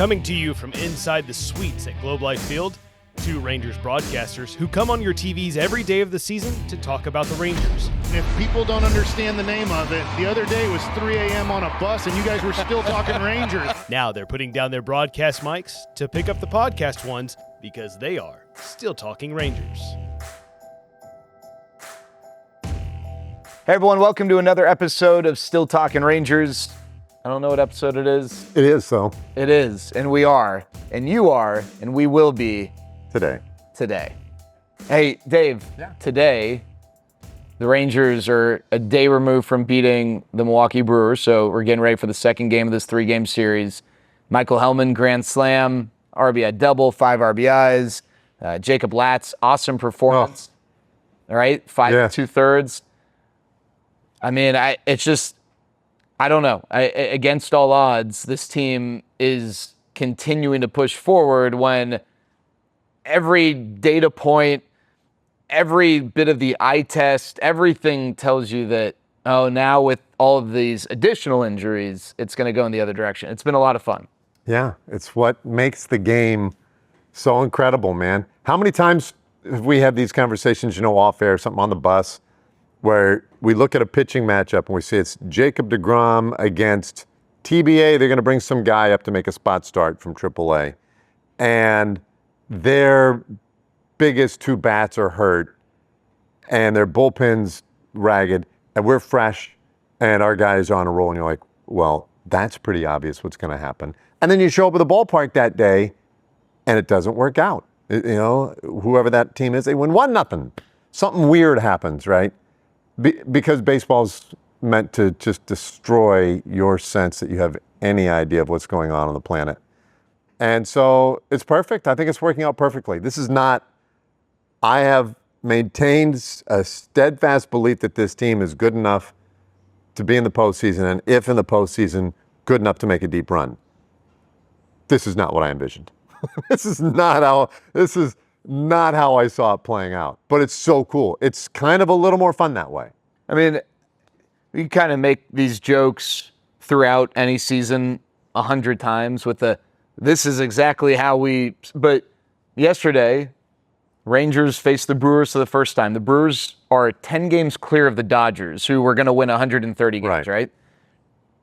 Coming to you from inside the suites at Globe Life Field, two Rangers broadcasters who come on your TVs every day of the season to talk about the Rangers. If people don't understand the name of it, the other day was 3 a.m. on a bus and you guys were still talking Rangers. Now they're putting down their broadcast mics to pick up the podcast ones because they are still talking Rangers. Hey everyone, welcome to another episode of Still Talking Rangers. I don't know what episode it is. It is, though. It is, and we are, and you are, and we will be Today. Hey, Dave, Today, the Rangers are a day removed from beating the Milwaukee Brewers, so we're getting ready for the second game of this three-game series. Michael Helman, grand slam, RBI double, 5 RBIs. Jacob Latz, awesome performance. All right, 5 2/3. I mean, I don't know. Against all odds, this team is continuing to push forward when every data point, every bit of the eye test, everything tells you that, now with all of these additional injuries, it's going to go in the other direction. It's been a lot of fun. Yeah, it's what makes the game so incredible, man. How many times have we had these conversations, off air, something on the bus, where we look at a pitching matchup and we see it's Jacob deGrom against TBA. They're going to bring some guy up to make a spot start from AAA. And their biggest two bats are hurt and their bullpen's ragged and we're fresh and our guys are on a roll. And you're like, well, that's pretty obvious what's going to happen. And then you show up at the ballpark that day and it doesn't work out. Whoever that team is, they win 1-0. Something weird happens, right? Because baseball's meant to just destroy your sense that you have any idea of what's going on the planet. And so it's perfect. I think it's working out perfectly. I have maintained a steadfast belief that this team is good enough to be in the postseason, and if in the postseason, good enough to make a deep run. This is not what I envisioned. This is not how I saw it playing out, but it's so cool. It's kind of a little more fun that way. I mean, we kind of make these jokes throughout any season 100 times with this is exactly how but yesterday, Rangers faced the Brewers for the first time. The Brewers are 10 games clear of the Dodgers, who were going to win 130 games, right?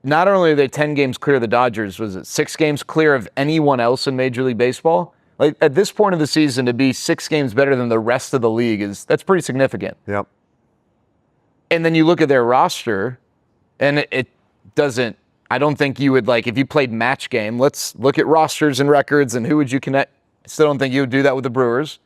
Not only are they 10 games clear of the Dodgers, was it 6 games clear of anyone else in Major League Baseball? Like, at this point of the season, to be 6 games better than the rest of the league that's pretty significant. Yep. And then you look at their roster, and it doesn't, I don't think you would, if you played match game, let's look at rosters and records and who would you connect. I still don't think you would do that with the Brewers.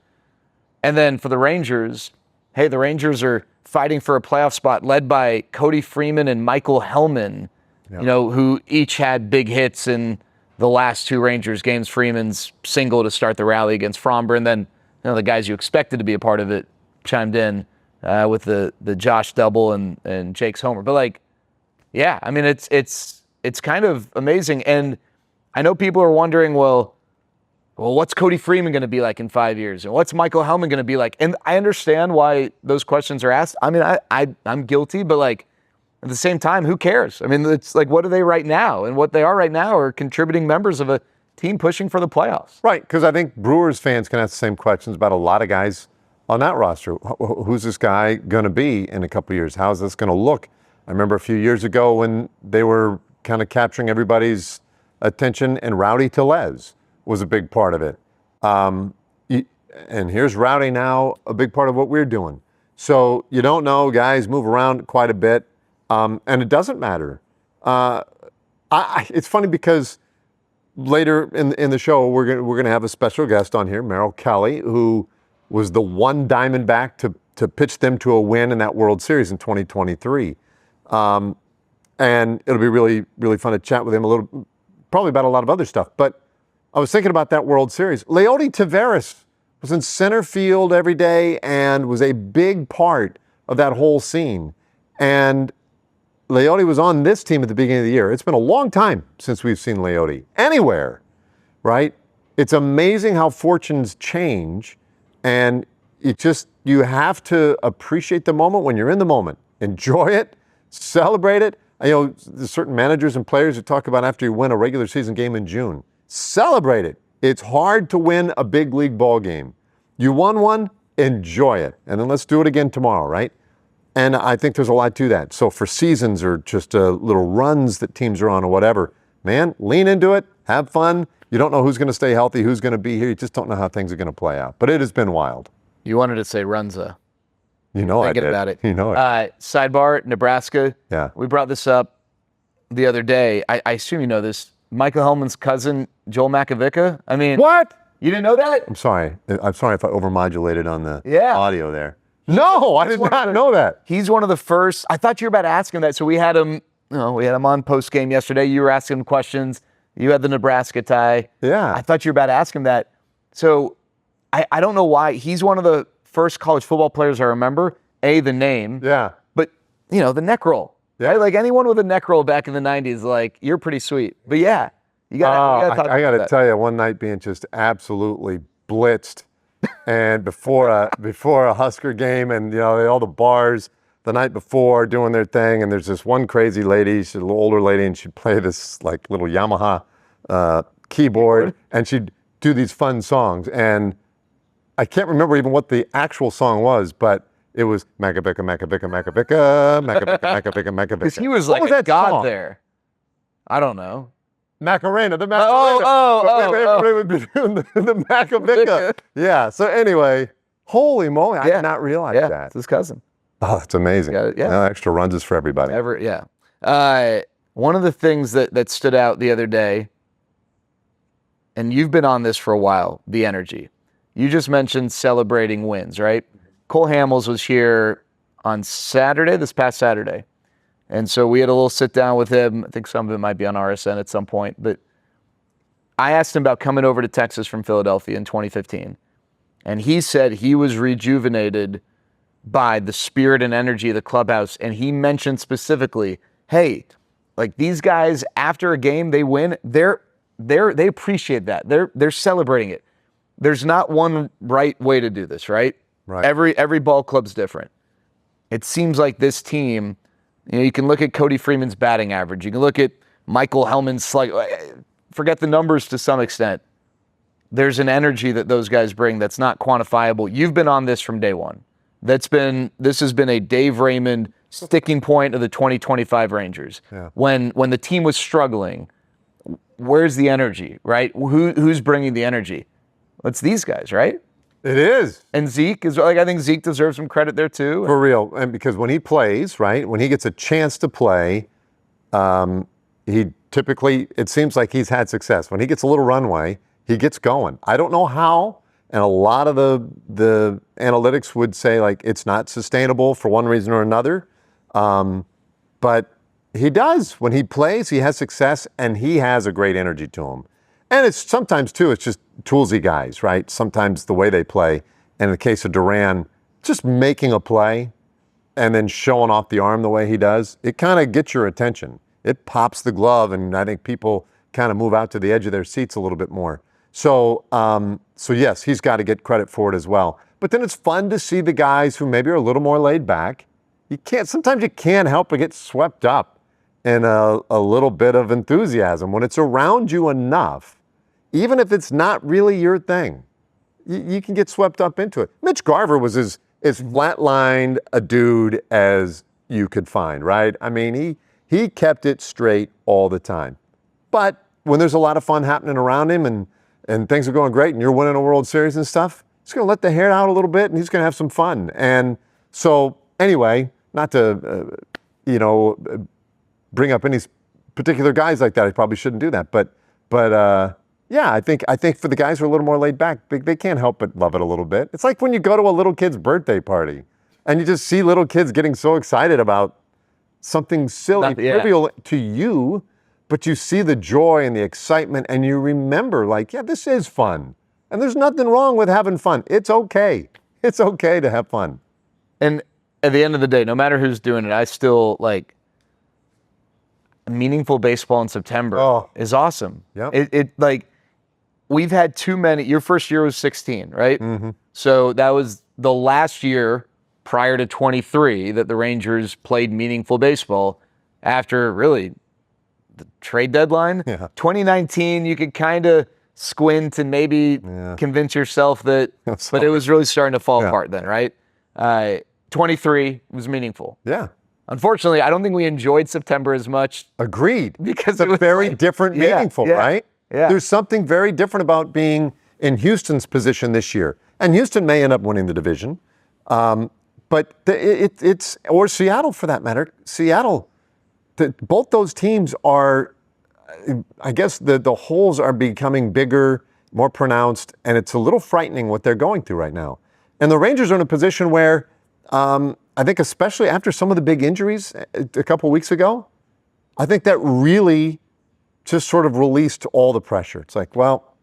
And then for the Rangers, hey, the Rangers are fighting for a playoff spot led by Cody Freeman and Michael Helman, who each had big hits in the last 2 Rangers games. Freeman's single to start the rally against Fromber, and then the guys you expected to be a part of it chimed in with the Josh double and Jake's homer. But I mean it's kind of amazing. And I know people are wondering, well, what's Cody Freeman going to be like in 5 years, and what's Michael Helman going to be like? And I understand why those questions are asked. I mean, I'm guilty, but at the same time, who cares? I mean, it's what are they right now? And what they are right now are contributing members of a team pushing for the playoffs. Right, because I think Brewers fans can ask the same questions about a lot of guys on that roster. Who's this guy going to be in a couple of years? How's this going to look? I remember a few years ago when they were kind of capturing everybody's attention, and Rowdy Tellez was a big part of it. And here's Rowdy now, a big part of what we're doing. So you don't know, guys move around quite a bit. And it doesn't matter. It's funny because later in the show we're gonna have a special guest on here, Merrill Kelly, who was the one Diamondback to pitch them to a win in that World Series in 2023. And it'll be really, really fun to chat with him probably about a lot of other stuff. But I was thinking about that World Series. Leody Taveras was in center field every day and was a big part of that whole scene. And Leody was on this team at the beginning of the year. It's been a long time since we've seen Leody anywhere, right? It's amazing how fortunes change, and you have to appreciate the moment when you're in the moment. Enjoy it, celebrate it. There's certain managers and players who talk about after you win a regular season game in June. celebrate it. It's hard to win a big league ball game. You won one, enjoy it. And then let's do it again tomorrow, right? And I think there's a lot to that. So for seasons or just little runs that teams are on or whatever, man, lean into it, have fun. You don't know who's going to stay healthy, who's going to be here. You just don't know how things are going to play out. But it has been wild. You wanted to say Runza. You know I did. About it. You know it. Sidebar, Nebraska. Yeah. We brought this up the other day. I assume you know this. Michael Helman's cousin, Joel Makovica. I mean, What? You didn't know that? I'm sorry. I'm sorry if I overmodulated on the Yeah. audio there. No, I did not know that. He's one of the first. I thought you were about to ask him that. So we had him. We had him on post game yesterday. You were asking him questions. You had the Nebraska tie. Yeah. I thought you were about to ask him that. So I don't know why. He's one of the first college football players I remember. The name. Yeah. But, the neck roll. Yeah. Right? Like anyone with a neck roll back in the 90s, like, you're pretty sweet. But yeah, you got to talk I got about to that. tell you, one night being just absolutely blitzed, and before a Husker game, and all the bars the night before doing their thing, and there's this one crazy lady, she's a little older lady, and she'd play this like little Yamaha keyboard, and she'd do these fun songs, and I can't remember even what the actual song was, but it was Makovica, Makovica, Makovica, Makovica, Makovica, Makovica. Because he was What like was a that god song? there. I don't know. Macarena, the Macarena. Everybody would be doing the Makovica. Yeah, so anyway, holy moly, I did not realize that. It's his cousin. Oh, that's amazing. Yeah. Extra runs is for everybody. One of the things that stood out the other day, and you've been on this for a while, the energy. You just mentioned celebrating wins, right? Cole Hamels was here on Saturday, this past Saturday. And so we had a little sit down with him. I think some of it might be on RSN at some point. But I asked him about coming over to Texas from Philadelphia in 2015. And he said he was rejuvenated by the spirit and energy of the clubhouse. And he mentioned specifically, hey, like these guys, after a game, they win, they appreciate that. They're celebrating it. There's not one right way to do this, right? Right. Every ball club's different. It seems like this team, you can look at Cody Freeman's batting average. You can look at Michael Helman's forget the numbers to some extent. There's an energy that those guys bring that's not quantifiable. You've been on this from day one. This has been a Dave Raymond sticking point of the 2025 Rangers. Yeah. When the team was struggling, where's the energy, right? Who's bringing the energy? It's these guys, right? It is. And Zeke is I think Zeke deserves some credit there too. For real. And because when he plays, right, when he gets a chance to play, he typically, it seems like he's had success. When he gets a little runway, he gets going. I don't know how, and a lot of the analytics would say like it's not sustainable for one reason or another. But he does. When he plays, he has success, and he has a great energy to him. And it's sometimes, too, it's just toolsy guys, right? Sometimes the way they play. And in the case of Duran, just making a play and then showing off the arm the way he does, it kind of gets your attention. It pops the glove, and I think people kind of move out to the edge of their seats a little bit more. So yes, he's got to get credit for it as well. But then it's fun to see the guys who maybe are a little more laid back. Sometimes you can't help but get swept up in a little bit of enthusiasm when it's around you enough. Even if it's not really your thing, you can get swept up into it. Mitch Garver was as flatlined a dude as you could find, right? I mean, he kept it straight all the time. But when there's a lot of fun happening around him and things are going great and you're winning a World Series and stuff, he's going to let the hair out a little bit and he's going to have some fun. And so anyway, not to, bring up any particular guys like that, I probably shouldn't do that. But yeah, I think for the guys who are a little more laid back, they can't help but love it a little bit. It's like when you go to a little kid's birthday party and you just see little kids getting so excited about something silly, trivial to you, but you see the joy and the excitement and you remember this is fun. And there's nothing wrong with having fun. It's okay. It's okay to have fun. And at the end of the day, no matter who's doing it, I still meaningful baseball in September is awesome. Yep. We've had too many. Your first year was 16, right? Mm-hmm. So that was the last year prior to 23 that the Rangers played meaningful baseball after really the trade deadline. Yeah. 2019, you could kind of squint and maybe convince yourself that, but it was really starting to fall apart then, right? 23 was meaningful. Yeah. Unfortunately, I don't think we enjoyed September as much. Agreed. Because it's a very different, meaningful, right? Yeah. There's something very different about being in Houston's position this year. And Houston may end up winning the division. But it's, or Seattle for that matter. Seattle, both those teams are, I guess the holes are becoming bigger, more pronounced, and it's a little frightening what they're going through right now. And the Rangers are in a position where I think especially after some of the big injuries a couple of weeks ago, I think that really just sort of released all the pressure. It's like, well,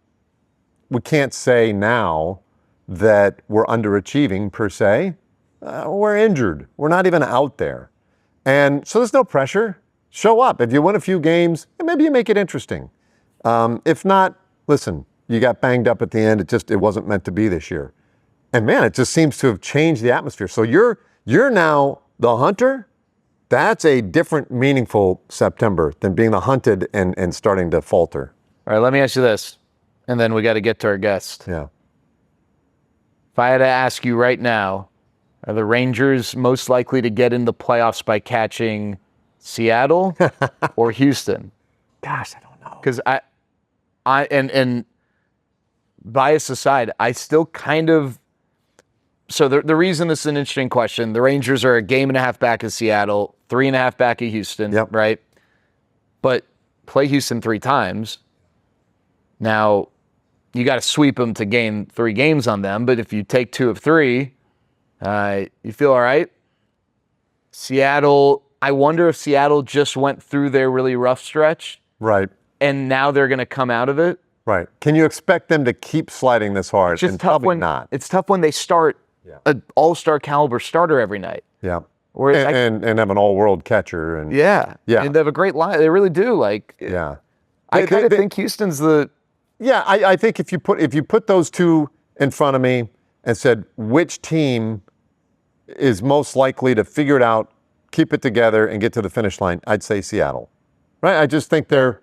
we can't say now that we're underachieving per se. We're injured. We're not even out there. And so there's no pressure. Show up. If you win a few games, maybe you make it interesting. If not, listen, you got banged up at the end. It wasn't meant to be this year. And man, it just seems to have changed the atmosphere. So you're now the hunter. That's a different, meaningful September than being the hunted and starting to falter. All right, let me ask you this, and then we got to get to our guest. Yeah. If I had to ask you right now, are the Rangers most likely to get in the playoffs by catching Seattle or Houston? Gosh, I don't know. Because and bias aside, I still kind of. So the reason this is an interesting question, the Rangers are a game and a half back of Seattle, 3.5 back of Houston, right? But play Houston 3 times. Now, you got to sweep them to gain 3 games on them, but if you take 2 of 3, you feel all right. Seattle, I wonder if Seattle just went through their really rough stretch. Right. And now they're going to come out of it. Right. Can you expect them to keep sliding this hard? It's just and tough probably when not. It's tough when they start an all-star caliber starter every night. Yeah. Whereas and have an all-world catcher. And yeah. And they have a great line. They really do. Yeah. I kind of think Houston's the. Yeah, I think if you put those two in front of me and said which team is most likely to figure it out, keep it together, and get to the finish line, I'd say Seattle. Right? I just think I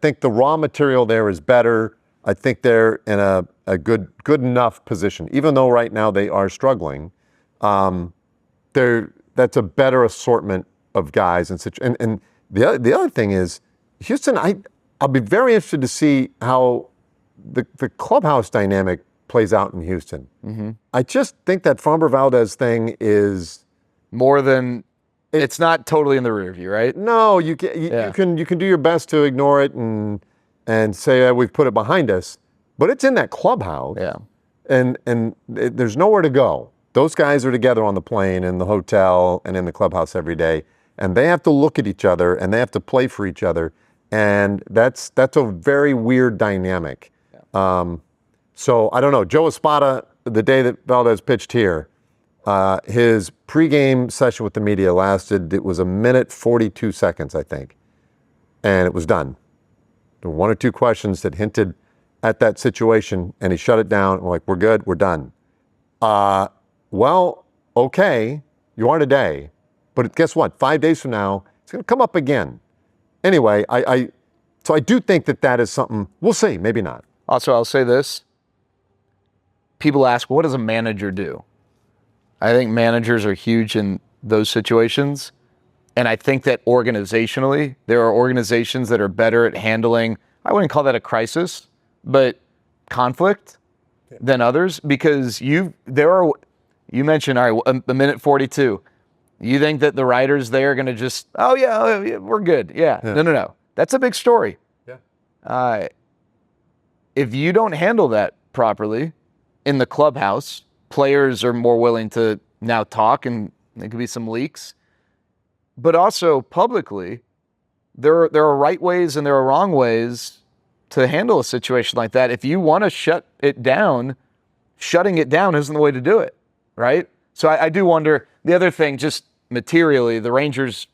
think the raw material there is better. I think they're in a good enough position, even though right now they are struggling. That's a better assortment of guys and such. And the other thing is, Houston. I'll be very interested to see how the clubhouse dynamic plays out in Houston. Mm-hmm. I just think that Framber Valdez thing is more than. It's not totally in the rear view, right? No, you can do your best to ignore it and say we've put it behind us, but it's in that clubhouse. Yeah. And there's nowhere to go. Those guys are together on the plane, in the hotel, and in the clubhouse every day, and they have to look at each other and they have to play for each other, and that's a very weird dynamic. Yeah. So I don't know. Joe Espada, the day that Valdez pitched here, his pregame session with the media lasted, it was 1:42 seconds, I think. And it was done. There were 1 or 2 questions that hinted at that situation, and he shut it down. We're like, we're good, we're done. Well, okay, you are today. But guess what? 5 days from now, it's going to come up again. Anyway, so I do think that is something, we'll see, maybe not. Also, I'll say this. People ask, what does a manager do? I think managers are huge in those situations. And I think that organizationally, there are organizations that are better at handling, I wouldn't call that a crisis, but conflict than others. Because you mentioned, all right, 1:42. You think that the writers there are going to just, oh yeah, we're good. Yeah. No. That's a big story. Yeah. If you don't handle that properly in the clubhouse, players are more willing to now talk, and there could be some leaks. But also publicly, there are right ways and there are wrong ways to handle a situation like that. If you want to shut it down, shutting it down isn't the way to do it, right? So I do wonder, the other thing, just materially, the Rangers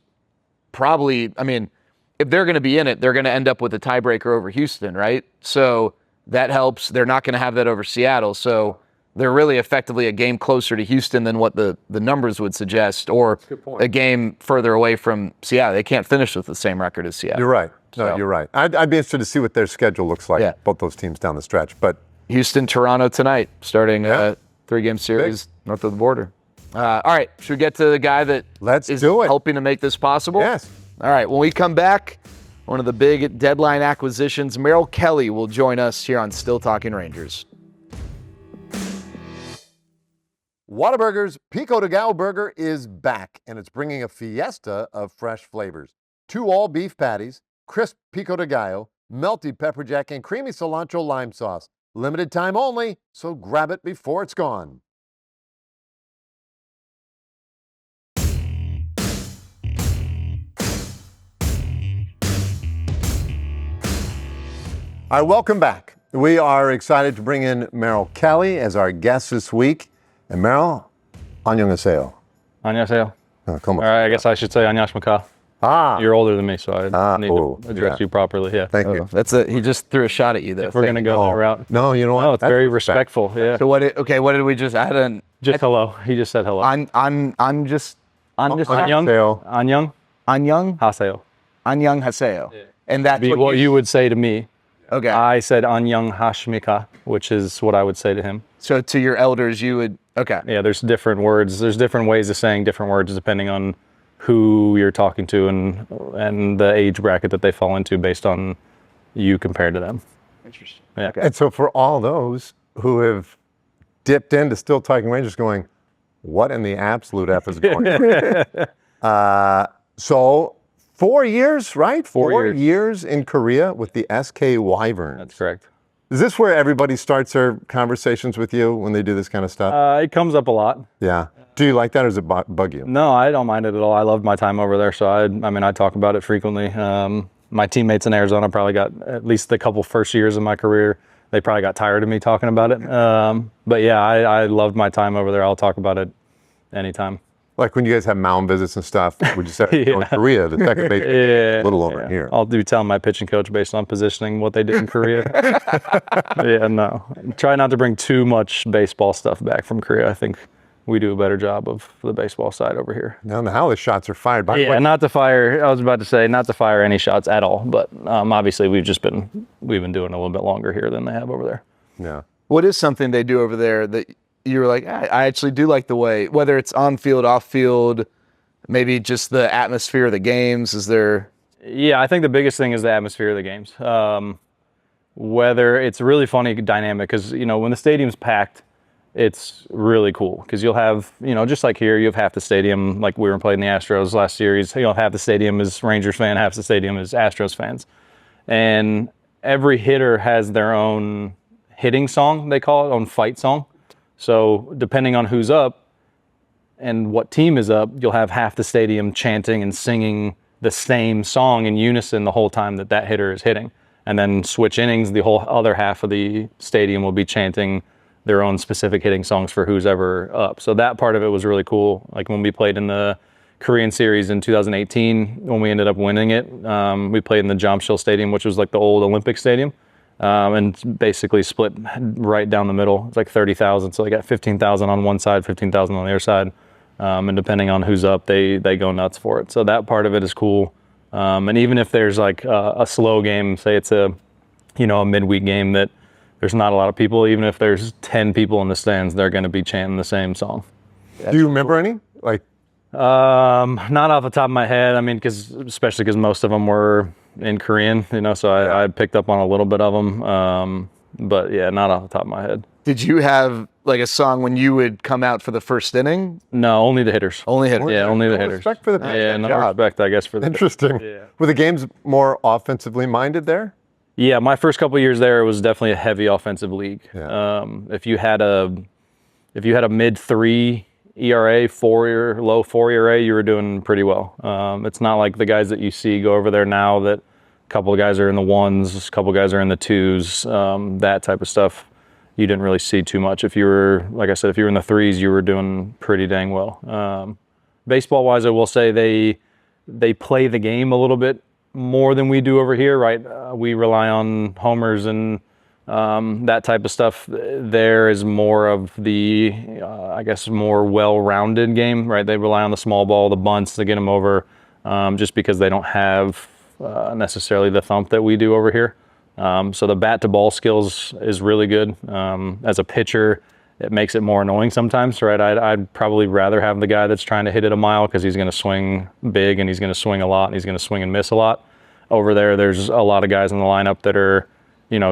probably, if they're going to be in it, they're going to end up with a tiebreaker over Houston, right? So that helps. They're not going to have that over Seattle. So they're really effectively a game closer to Houston than what the numbers would suggest, or a game further away from Seattle. They can't finish with the same record as Seattle. You're right. No, you're right. I'd be interested to see what their schedule looks like, both those teams down the stretch. But Houston, Toronto tonight, starting a 3-game series north of the border. All right, should we get to the guy that is helping to make this possible? Yes. All right, when we come back, one of the big deadline acquisitions, Merrill Kelly will join us here on Still Talking Rangers. Whataburger's Pico de Gallo Burger is back, and it's bringing a fiesta of fresh flavors. 2 all-beef patties, crisp Pico de Gallo, melty pepper jack, and creamy cilantro lime sauce. Limited time only, so grab it before it's gone. All right, welcome back. We are excited to bring in Merrill Kelly as our guest this week. And Merrill, 안녕하세요. 안녕하세요. Come on. All right, I guess I should say 안녕하십니까. You're older than me, so I need to address you properly. Yeah. Thank you. He just threw a shot at you, though. If we're gonna go that route. No, you know what? No, it's very respectful. Yeah. So what did we just, Just hello. He just said hello. 안녕 안녕. 안녕 하세요. 안녕 하세요. And that's Be what you would say to me. Okay. I said 안녕 하십니까, which is what I would say to him. So to your elders, you would, okay. Yeah, there's different words. There's different ways of saying different words depending on who you're talking to and the age bracket that they fall into based on you compared to them. Interesting. Yeah. Okay. And so for all those who have dipped into Still Talking Rangers going, what in the absolute F is going on? So 4 years, right? 4 years in Korea with the SK Wyverns. That's correct. Is this where everybody starts their conversations with you when they do this kind of stuff? It comes up a lot. Yeah. Do you like that, or does it bug you? No, I don't mind it at all. I loved my time over there, so I talk about it frequently. My teammates in Arizona probably got at least the couple first years of my career. They probably got tired of me talking about it. But yeah, I loved my time over there. I'll talk about it anytime. Like when you guys have mound visits and stuff, would you say in Korea, the second base a little over here? I'll do tell my pitching coach based on positioning what they did in Korea. No. Try not to bring too much baseball stuff back from Korea. I think we do a better job of the baseball side over here. Now how the shots are fired. By not to fire. I was about to say not to fire any shots at all, but obviously we've been doing a little bit longer here than they have over there. Yeah. What is something they do over there that you were like, I actually do like the way, whether it's on field, off field, maybe just the atmosphere of the games? Is there? Yeah, I think the biggest thing is the atmosphere of the games. Whether it's really funny dynamic because when the stadium's packed, it's really cool because you'll have just like here, you have half the stadium like we were playing the Astros last series. Half the stadium is Rangers fan, half the stadium is Astros fans, and every hitter has their own hitting song. They call it own fight song. So depending on who's up and what team is up, you'll have half the stadium chanting and singing the same song in unison the whole time that hitter is hitting. And then switch innings, the whole other half of the stadium will be chanting their own specific hitting songs for who's ever up. So that part of it was really cool. Like when we played in the Korean series in 2018, when we ended up winning it, we played in the Jamsil Stadium, which was like the old Olympic Stadium. And basically split right down the middle. It's like 30,000, so they got 15,000 on one side, 15,000 on the other side. And depending on who's up, they go nuts for it. So that part of it is cool. And even if there's like a slow game, say it's a midweek game that there's not a lot of people, even if there's 10 people in the stands, they're going to be chanting the same song. Do you remember any? Like, not off the top of my head. I mean, especially because most of them were in Korean, so I picked up on a little bit of them. But yeah, not off the top of my head. Did you have like a song when you would come out for the first inning? No, only the hitters. Only hitters. Yeah, only the hitters. Respect for the respect, I guess, for the Interesting. Yeah. Were the games more offensively minded there? Yeah, my first couple of years there, it was definitely a heavy offensive league. Yeah. If you had a mid-3 ERA, low 4 ERA, you were doing pretty well. It's not like the guys that you see go over there now that a couple of guys are in the 1s, a couple of guys are in the 2s, that type of stuff. You didn't really see too much. If you were, like I said, if you were in the 3s, you were doing pretty dang well. Baseball-wise, I will say they play the game a little bit more than we do over here, right? We rely on homers and that type of stuff. There is more of the, I guess, more well-rounded game, right? They rely on the small ball, the bunts to get them over, just because they don't have necessarily the thump that we do over here. So the bat to ball skills is really good. As a pitcher, it makes it more annoying sometimes, right? I'd probably rather have the guy that's trying to hit it a mile because he's going to swing big and he's going to swing a lot and he's going to swing and miss a lot. Over there's a lot of guys in the lineup that are,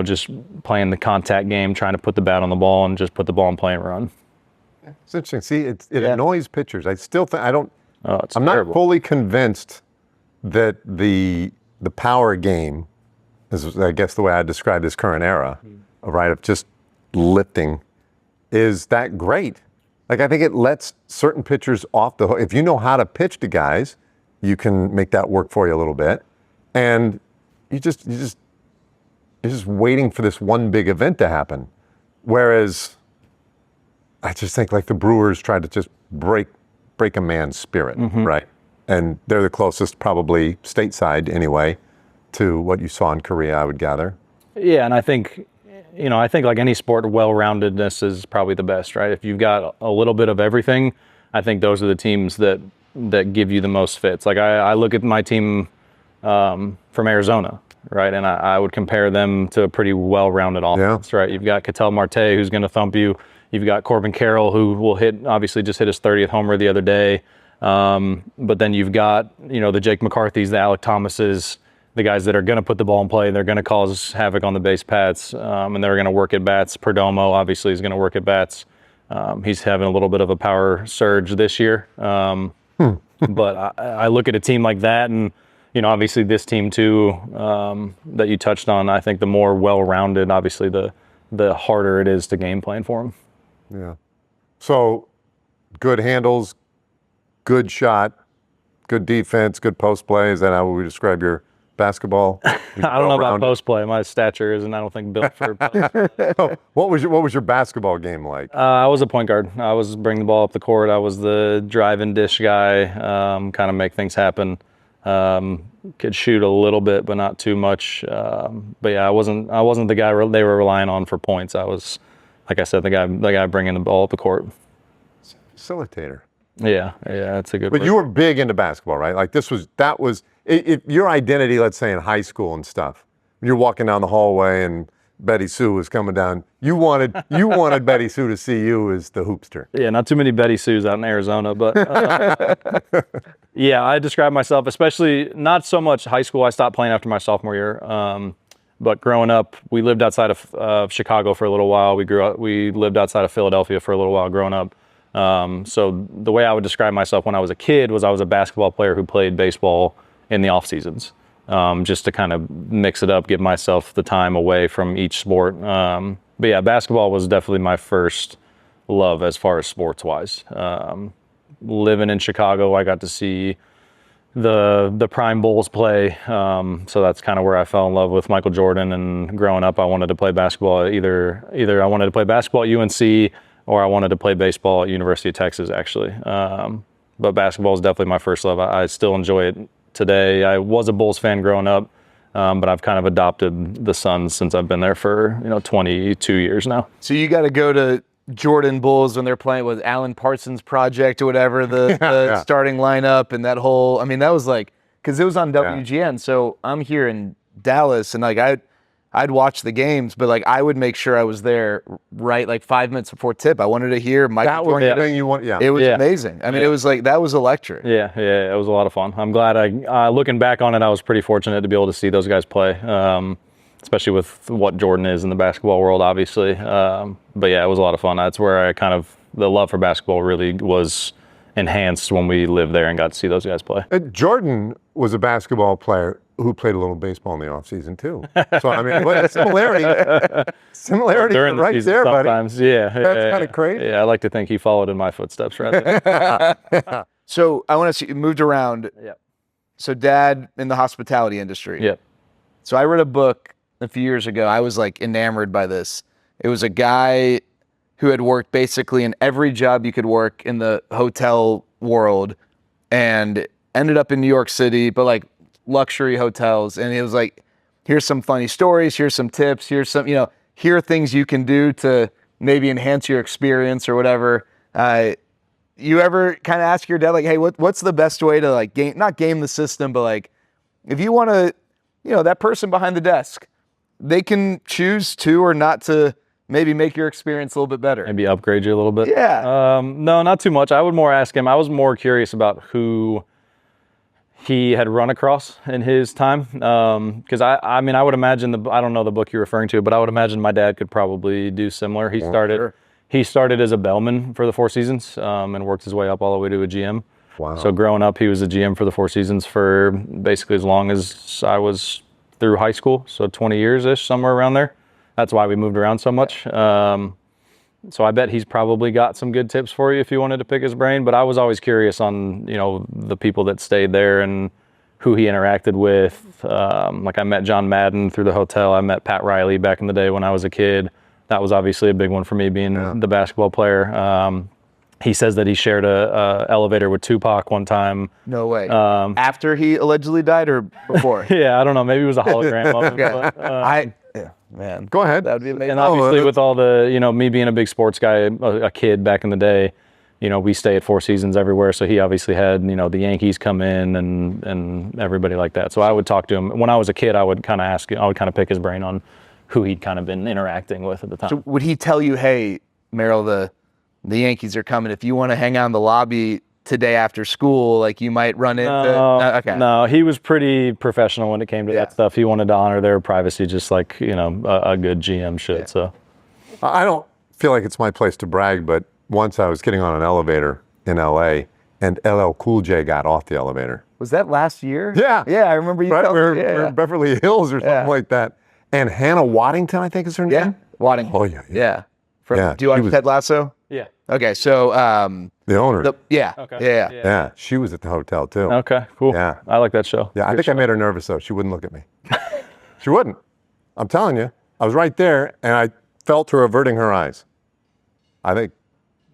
just playing the contact game, trying to put the bat on the ball and just put the ball in play and run. It's interesting. See, it annoys pitchers. I still think I'm terrible. not fully convinced that the power game is, I guess, the way I describe this current era, right, of just lifting, is that great. Like, I think it lets certain pitchers off the hook. If you know how to pitch to guys, you can make that work for you a little bit. And you're just waiting for this one big event to happen. Whereas I just think like the Brewers tried to just break a man's spirit, right? And they're the closest, probably stateside anyway, to what you saw in Korea, I would gather. Yeah, and I think like any sport, well-roundedness is probably the best, right? If you've got a little bit of everything, I think those are the teams that give you the most fits. Like I look at my team from Arizona, right? And I would compare them to a pretty well-rounded offense, right? You've got Ketel Marte, who's going to thump you. You've got Corbin Carroll, who will obviously just hit his 30th homer the other day. But then you've got, the Jake McCarthy's, the Alec Thomases, the guys that are going to put the ball in play. They're going to cause havoc on the base paths, and they're going to work at bats. Perdomo, obviously, is going to work at bats. He's having a little bit of a power surge this year. But I look at a team like that, and, obviously this team too, that you touched on, I think the more well-rounded, obviously, the harder it is to game plan for them. Yeah. So good handles, good shot, good defense, good post play. Is that how we describe your basketball? I don't know about post play. My stature isn't, I don't think, built for post. What was your basketball game like? I was a point guard. I was bringing the ball up the court. I was the drive and dish guy, kind of make things happen. Could shoot a little bit, but not too much. But yeah, I wasn't the guy they were relying on for points. I was, like I said, the guy bringing the ball up the court. Facilitator. Yeah, that's a good But word. you were big into basketball, right? Like that was your identity, let's say in high school and stuff. You're walking down the hallway and Betty Sue was coming down. You wanted Betty Sue to see you as the hoopster. Yeah, not too many Betty Sues out in Arizona, but yeah, I describe myself, especially not so much high school. I stopped playing after my sophomore year. But growing up, we lived outside of Chicago for a little while. We lived outside of Philadelphia for a little while growing up. So the way I would describe myself when I was a kid was I was a basketball player who played baseball in the off seasons, just to kind of mix it up, give myself the time away from each sport. But yeah, basketball was definitely my first love as far as sports wise. Living in Chicago, I got to see the prime Bulls play. So that's kind of where I fell in love with Michael Jordan. And growing up, I wanted to play basketball. Either I wanted to play basketball at UNC or I wanted to play baseball at University of Texas, actually. But basketball is definitely my first love. I still enjoy it today. I was a Bulls fan growing up, but I've kind of adopted the Suns since I've been there for 22 years now. So you got to go to Jordan Bulls when they're playing with Alan Parsons Project or whatever, the starting lineup and that whole, that was like, because it was on WGN. So I'm here in Dallas and like I'd watch the games, but like I would make sure I was there right like 5 minutes before tip. I wanted to hear Michael That was the thing you want, It was amazing. It was like, that was electric. Yeah, it was a lot of fun. I'm glad looking back on it, I was pretty fortunate to be able to see those guys play, especially with what Jordan is in the basketball world, obviously. But yeah, it was a lot of fun. That's where the love for basketball really was enhanced when we lived there and got to see those guys play. Jordan was a basketball player who played a little baseball in the offseason too. So similarity During the right season, there, sometimes, buddy. Yeah. That's kind of crazy. Yeah, I like to think he followed in my footsteps right there. So I want to see, you moved around. Yep. So dad in the hospitality industry. Yep. So I read a book a few years ago. I was like enamored by this. It was a guy who had worked basically in every job you could work in the hotel world and ended up in New York City, but like luxury hotels. And it was like, here's some funny stories, here's some tips, here's some, here are things you can do to maybe enhance your experience or whatever. You ever kind of ask your dad, like, hey, what's the best way to like not game the system, but like, if you want to, that person behind the desk, they can choose to or not to maybe make your experience a little bit better. Maybe upgrade you a little bit. Yeah. No, not too much. I would more ask him. I was more curious about who he had run across in his time. Because I mean, I would imagine I don't know the book you're referring to, but I would imagine my dad could probably do similar. He started as a bellman for the Four Seasons and worked his way up all the way to a GM. Wow. So growing up, he was a GM for the Four Seasons for basically as long as I was through high school. So 20 years-ish, somewhere around there. That's why we moved around so much. So I bet he's probably got some good tips for you if you wanted to pick his brain. But I was always curious on, the people that stayed there and who he interacted with. Like I met John Madden through the hotel. I met Pat Riley back in the day when I was a kid. That was obviously a big one for me being the basketball player. He says that he shared a elevator with Tupac one time. No way. After he allegedly died or before? Yeah, I don't know. Maybe it was a hologram of him. Okay. But, Man. Go ahead. That would be amazing. and obviously with all the, me being a big sports guy, a kid back in the day, we stay at Four Seasons everywhere. So he obviously had, the Yankees come in and everybody like that. So I would talk to him. When I was a kid, I would kind of pick his brain on who he'd kind of been interacting with at the time. So would he tell you, hey, Merrill, the Yankees are coming. If you want to hang out in the lobby today after school, like you might run into... Okay. No, he was pretty professional when it came to that stuff. He wanted to honor their privacy just like, a good GM should. Yeah. So I don't feel like it's my place to brag, but once I was getting on an elevator in LA and LL Cool J got off the elevator. Was that last year? Yeah. Yeah, I remember you Right? telling We're, me. we're in Beverly Hills or something Yeah. like that. And Hannah Waddington, I think is her Yeah. name. Wadding. Oh, yeah. Yeah. Yeah, Do you watch she was- Ted Lasso? yeah. Okay, so The owner. Okay. Yeah. Yeah, she was at the hotel too. Okay, cool. Yeah. I like that show. Yeah, I think I made her nervous though. She wouldn't look at me. She wouldn't. I'm telling you. I was right there and I felt her averting her eyes. I think,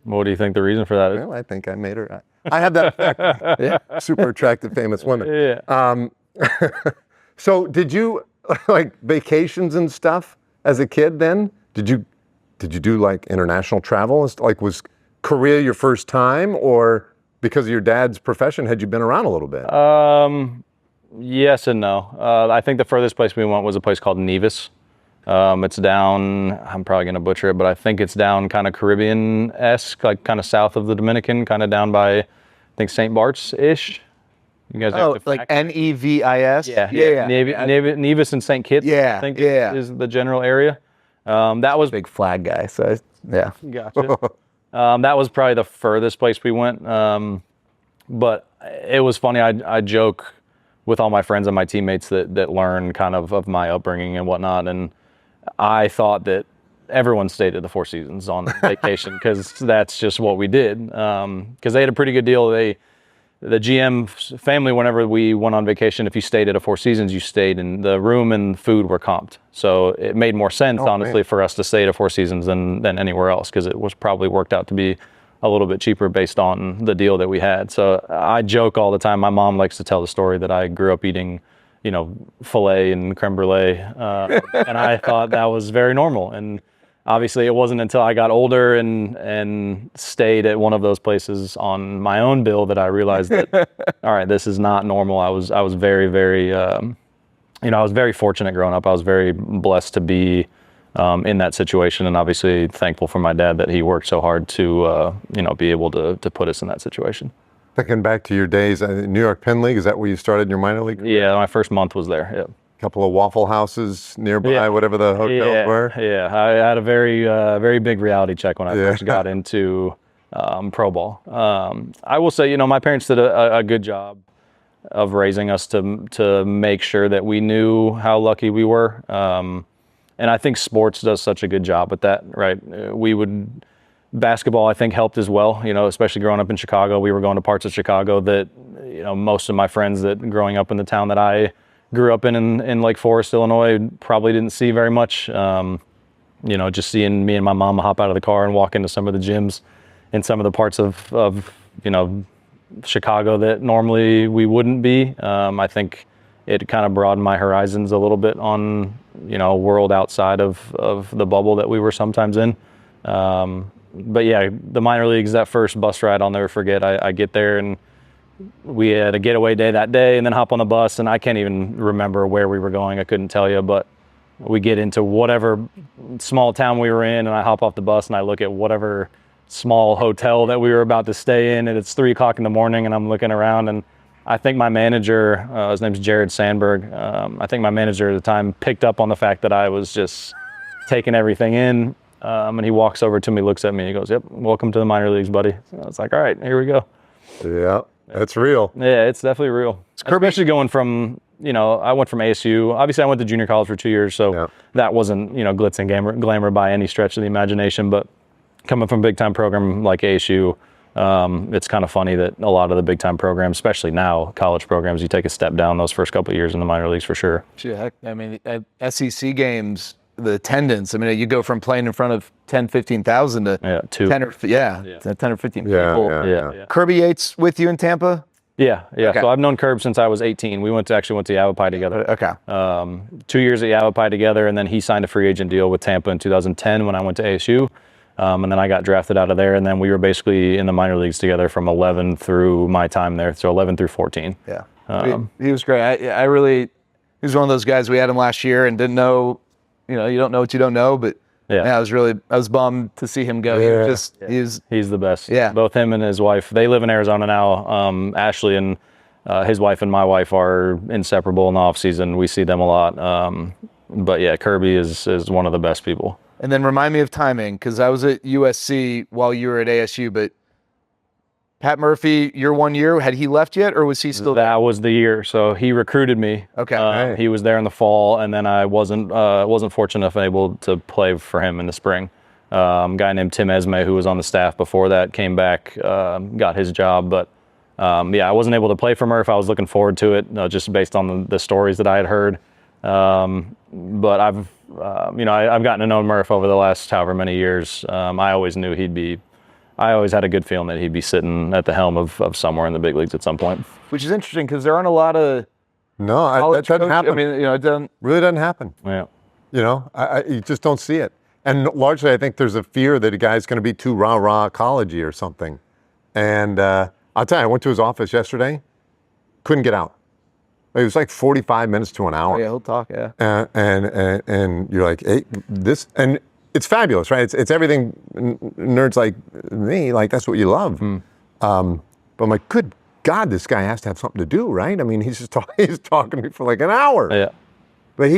What do you think the reason for that is? well, I think I made her. I have that effect. Yeah. Super attractive, famous women. Yeah. So did you like vacations and stuff as a kid then? Did you do like international travel? Like was Korea your first time or because of your dad's profession, had you been around a little bit? Yes and no. I think the furthest place we went was a place called Nevis. It's down, I'm probably going to butcher it, but I think it's down kind of Caribbean-esque, like kind of south of the Dominican, kind of down by, I think, St. Bart's-ish. You guys Oh, have to like fact- Nevis? Yeah. Yeah. Nevis and St. Kitts, Yeah, I think yeah. is the general area. That was Big flag guy, so yeah. Gotcha. That was probably the furthest place we went. But it was funny. I joke with all my friends and my teammates that learn kind of my upbringing and whatnot. And I thought that everyone stayed at the Four Seasons on vacation because that's just what we did. Because they had a pretty good deal. The GM family, whenever we went on vacation, if you stayed at a Four Seasons, you stayed in the room and food were comped. So it made more sense, honestly, man. for us to stay at a Four Seasons than anywhere else because it was probably worked out to be a little bit cheaper based on the deal that we had. So I joke all the time. My mom likes to tell the story that I grew up eating, filet and creme brulee, and I thought that was very normal. And obviously, it wasn't until I got older and stayed at one of those places on my own bill that I realized that, all right, this is not normal. I was very, very, I was very fortunate growing up. I was very blessed to be in that situation, and obviously thankful for my dad that he worked so hard to, be able to put us in that situation. Thinking back to your days, New York Penn League, is that where you started your minor league? Yeah, my first month was there. Yeah. Couple of Waffle Houses nearby, Yeah. whatever the hotels were. Yeah, I had a very, very big reality check when I first got into pro ball. I will say, my parents did a good job of raising us to make sure that we knew how lucky we were. And I think sports does such a good job with that, right? Basketball, I think, helped as well, especially growing up in Chicago. We were going to parts of Chicago that, most of my friends that growing up in the town that I grew up in Lake Forest, Illinois, probably didn't see very much. Just seeing me and my mom hop out of the car and walk into some of the gyms in some of the parts of Chicago that normally we wouldn't be. I think it kind of broadened my horizons a little bit on, a world outside of the bubble that we were sometimes in. But yeah, the minor leagues, that first bus ride, I'll never forget. I get there and, we had a getaway day that day and then hop on the bus, and I can't even remember where we were going. I couldn't tell you, but we get into whatever small town we were in, and I hop off the bus and I look at whatever small hotel that we were about to stay in, and it's 3 o'clock in the morning, and I'm looking around, and I think my manager, his name's Jared Sandberg, I think my manager at the time picked up on the fact that I was just taking everything in, and he walks over to me, looks at me, he goes, "Yep, welcome to the minor leagues, buddy." So I was like, all right, here we go. Yeah, that's real. Yeah, it's definitely real. Especially going from, I went from ASU. Obviously, I went to junior college for 2 years, so that wasn't, glitz and glamour by any stretch of the imagination. But coming from a big-time program like ASU, it's kind of funny that a lot of the big-time programs, especially now, college programs, you take a step down those first couple of years in the minor leagues for sure. Heck, I mean, at SEC games, the attendance, I mean, you go from playing in front of 10, 15,000 to 10 or 10 or 15 people. Yeah. Kirby Yates with you in Tampa? Yeah. Okay. So I've known Curb since I was 18. We actually went to Yavapai together. Okay. 2 years at Yavapai together, and then he signed a free agent deal with Tampa in 2010 when I went to ASU. And then I got drafted out of there, and then we were basically in the minor leagues together from 11 through my time there, so 11 through 14. Yeah. He was great. I really, he was one of those guys, we had him last year and didn't know, you don't know what you don't know, but I was bummed to see him go. He's the best. Yeah. Both him and his wife, they live in Arizona now. Ashley and his wife and my wife are inseparable in the off season. We see them a lot. But yeah, Kirby is one of the best people. And then remind me of timing, because I was at USC while you were at ASU, but Pat Murphy, your 1 year, had he left yet, or was he still there? That was the year. So he recruited me. Okay. He was there in the fall, and then I wasn't fortunate enough and able to play for him in the spring. A guy named Tim Esme, who was on the staff before that, came back, got his job. But I wasn't able to play for Murph. I was looking forward to it, just based on the stories that I had heard. But I've gotten to know Murph over the last however many years. I always knew I always had a good feeling that he'd be sitting at the helm of somewhere in the big leagues at some point. Which is interesting, because there aren't a lot of that doesn't happen. I mean, it doesn't really doesn't happen. Yeah. You just don't see it. And largely, I think there's a fear that a guy's going to be too rah-rah collegey or something. And I'll tell you, I went to his office yesterday, couldn't get out. It was like 45 minutes to an hour. Yeah, he'll talk, yeah. And you're like, hey, this, and it's fabulous, right? It's everything nerds like me, like that's what you love. But I'm like, good God, this guy has to have something to do, right? I mean, he's talking to me for like an hour. Yeah. But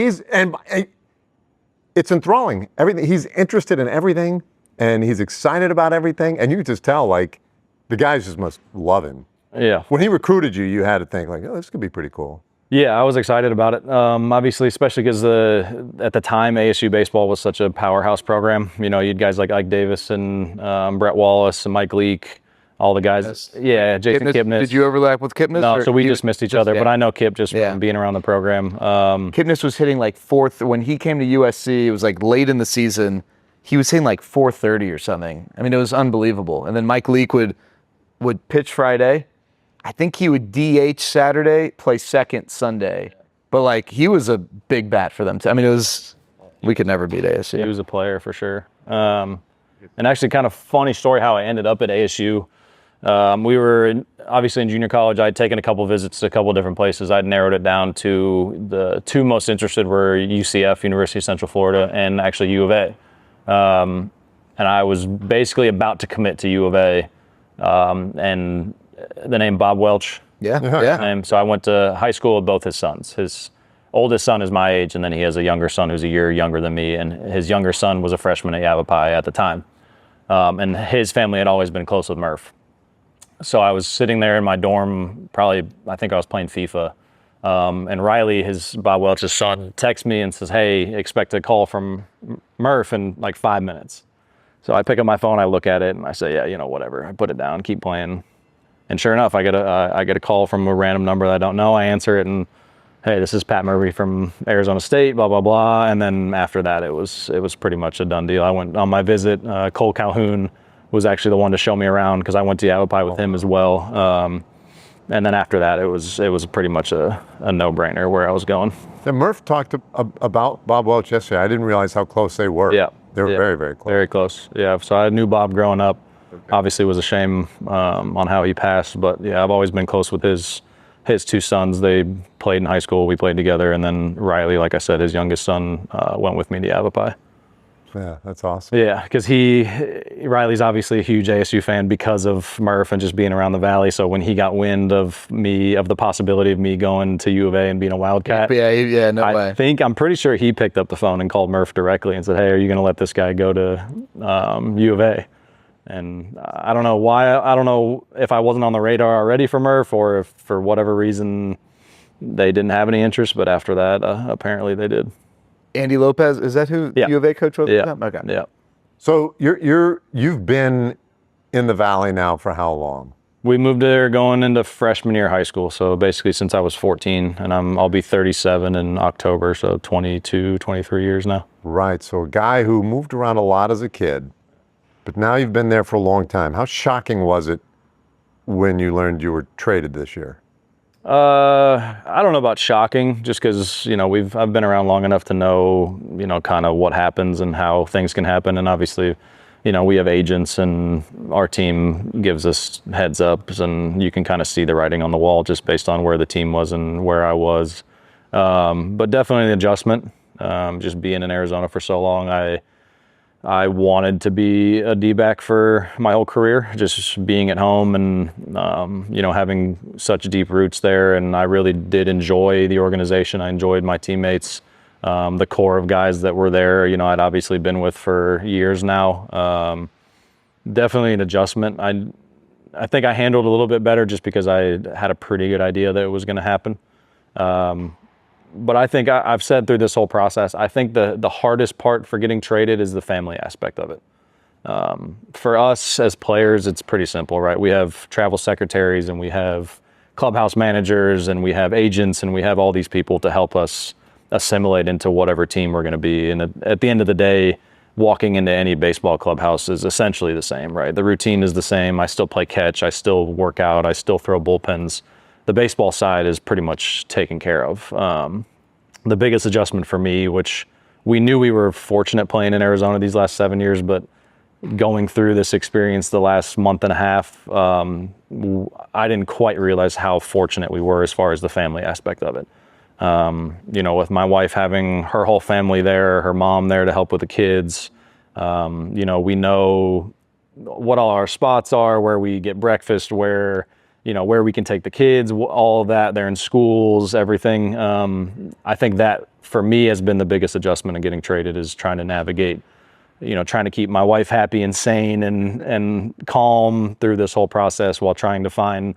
it's enthralling. Everything, he's interested in everything, and he's excited about everything, and you can just tell, like, the guys just must love him. Yeah. When he recruited you, you had to think like, oh, this could be pretty cool. Yeah, I was excited about it. Obviously, especially because at the time ASU baseball was such a powerhouse program. You had guys like Ike Davis and Brett Wallace and Mike Leake, all the guys. Yes. Yeah, Jason Kipnis. Did you overlap with Kipnis? No, so we just missed each other. But I know Kip just from being around the program. Kipnis was hitting like fourth when he came to USC. It was like late in the season. He was hitting like 430 or something. I mean, it was unbelievable. And then Mike Leake would pitch Friday. I think he would DH Saturday, play second Sunday. But, like, he was a big bat for them. I mean, we could never beat ASU. He was a player for sure. And actually, kind of funny story how I ended up at ASU. We were obviously in junior college. I'd taken a couple visits to a couple different places. I'd narrowed it down to the two most interested were UCF, University of Central Florida, and actually U of A. And I was basically about to commit to U of A. And the name Bob Welch. Yeah. So I went to high school with both his sons. His oldest son is my age, and then he has a younger son who's a year younger than me. And his younger son was a freshman at Yavapai at the time. And his family had always been close with Murph. So I was sitting there in my dorm, I think I was playing FIFA. And Riley, Bob Welch's son, texts me and says, hey, expect a call from Murph in like 5 minutes. So I pick up my phone, I look at it, and I say, yeah, whatever. I put it down, keep playing. And sure enough, I get a call from a random number that I don't know. I answer it, and hey, this is Pat Murphy from Arizona State, blah blah blah. And then after that, it was pretty much a done deal. I went on my visit. Cole Calhoun was actually the one to show me around because I went to Yavapai with him as well. And then after that, it was pretty much a no-brainer where I was going. Then Murph talked about Bob Welch yesterday. I didn't realize how close they were. Yeah. They were very, very close. Very close. Yeah. So I knew Bob growing up. obviously was a shame on how he passed. But yeah, I've always been close with his two sons. They played in high school. We played together. And then Riley, like I said, his youngest son went with me to Yavapai. Yeah, that's awesome. Yeah, because Riley's obviously a huge ASU fan because of Murph and just being around the Valley. So when he got wind of the possibility of me going to U of A and being a Wildcat, I'm pretty sure he picked up the phone and called Murph directly and said, "Hey, are you going to let this guy go to U of A?" And I don't know why. I don't know if I wasn't on the radar already for Murph, or if for whatever reason they didn't have any interest. But after that, apparently they did. Andy Lopez, is that who U of A coach was? Yeah. Okay. Yeah. So you've been in the Valley now for how long? We moved there going into freshman year of high school. So basically since I was 14, and I'll be 37 in October. So 22, 23 years now. Right. So a guy who moved around a lot as a kid, but now you've been there for a long time. How shocking was it when you learned you were traded this year? I don't know about shocking, just because, I've been around long enough to know, kind of what happens and how things can happen. And obviously, we have agents, and our team gives us heads ups, and you can kind of see the writing on the wall just based on where the team was and where I was. But definitely an adjustment, just being in Arizona for so long. I wanted to be a D-back for my whole career, just being at home and, having such deep roots there. And I really did enjoy the organization. I enjoyed my teammates, the core of guys that were there, I'd obviously been with for years now. Definitely an adjustment. I think I handled it a little bit better just because I had a pretty good idea that it was going to happen. But I think I've said through this whole process, I think the hardest part for getting traded is the family aspect of it. For us as players, it's pretty simple, right? We have travel secretaries, and we have clubhouse managers, and we have agents, and we have all these people to help us assimilate into whatever team we're going to be. And at the end of the day, walking into any baseball clubhouse is essentially the same, right? The routine is the same. I still play catch. I still work out. I still throw bullpens. The baseball side is pretty much taken care of. The biggest adjustment for me, which we knew we were fortunate playing in Arizona these last 7 years, but going through this experience the last month and a half, I didn't quite realize how fortunate we were as far as the family aspect of it. With my wife having her whole family there, her mom there to help with the kids, we know what all our spots are, where we get breakfast, where we can take the kids, all of that. They're in schools, everything. I think that for me has been the biggest adjustment in getting traded, is trying to navigate, trying to keep my wife happy and sane and calm through this whole process, while trying to find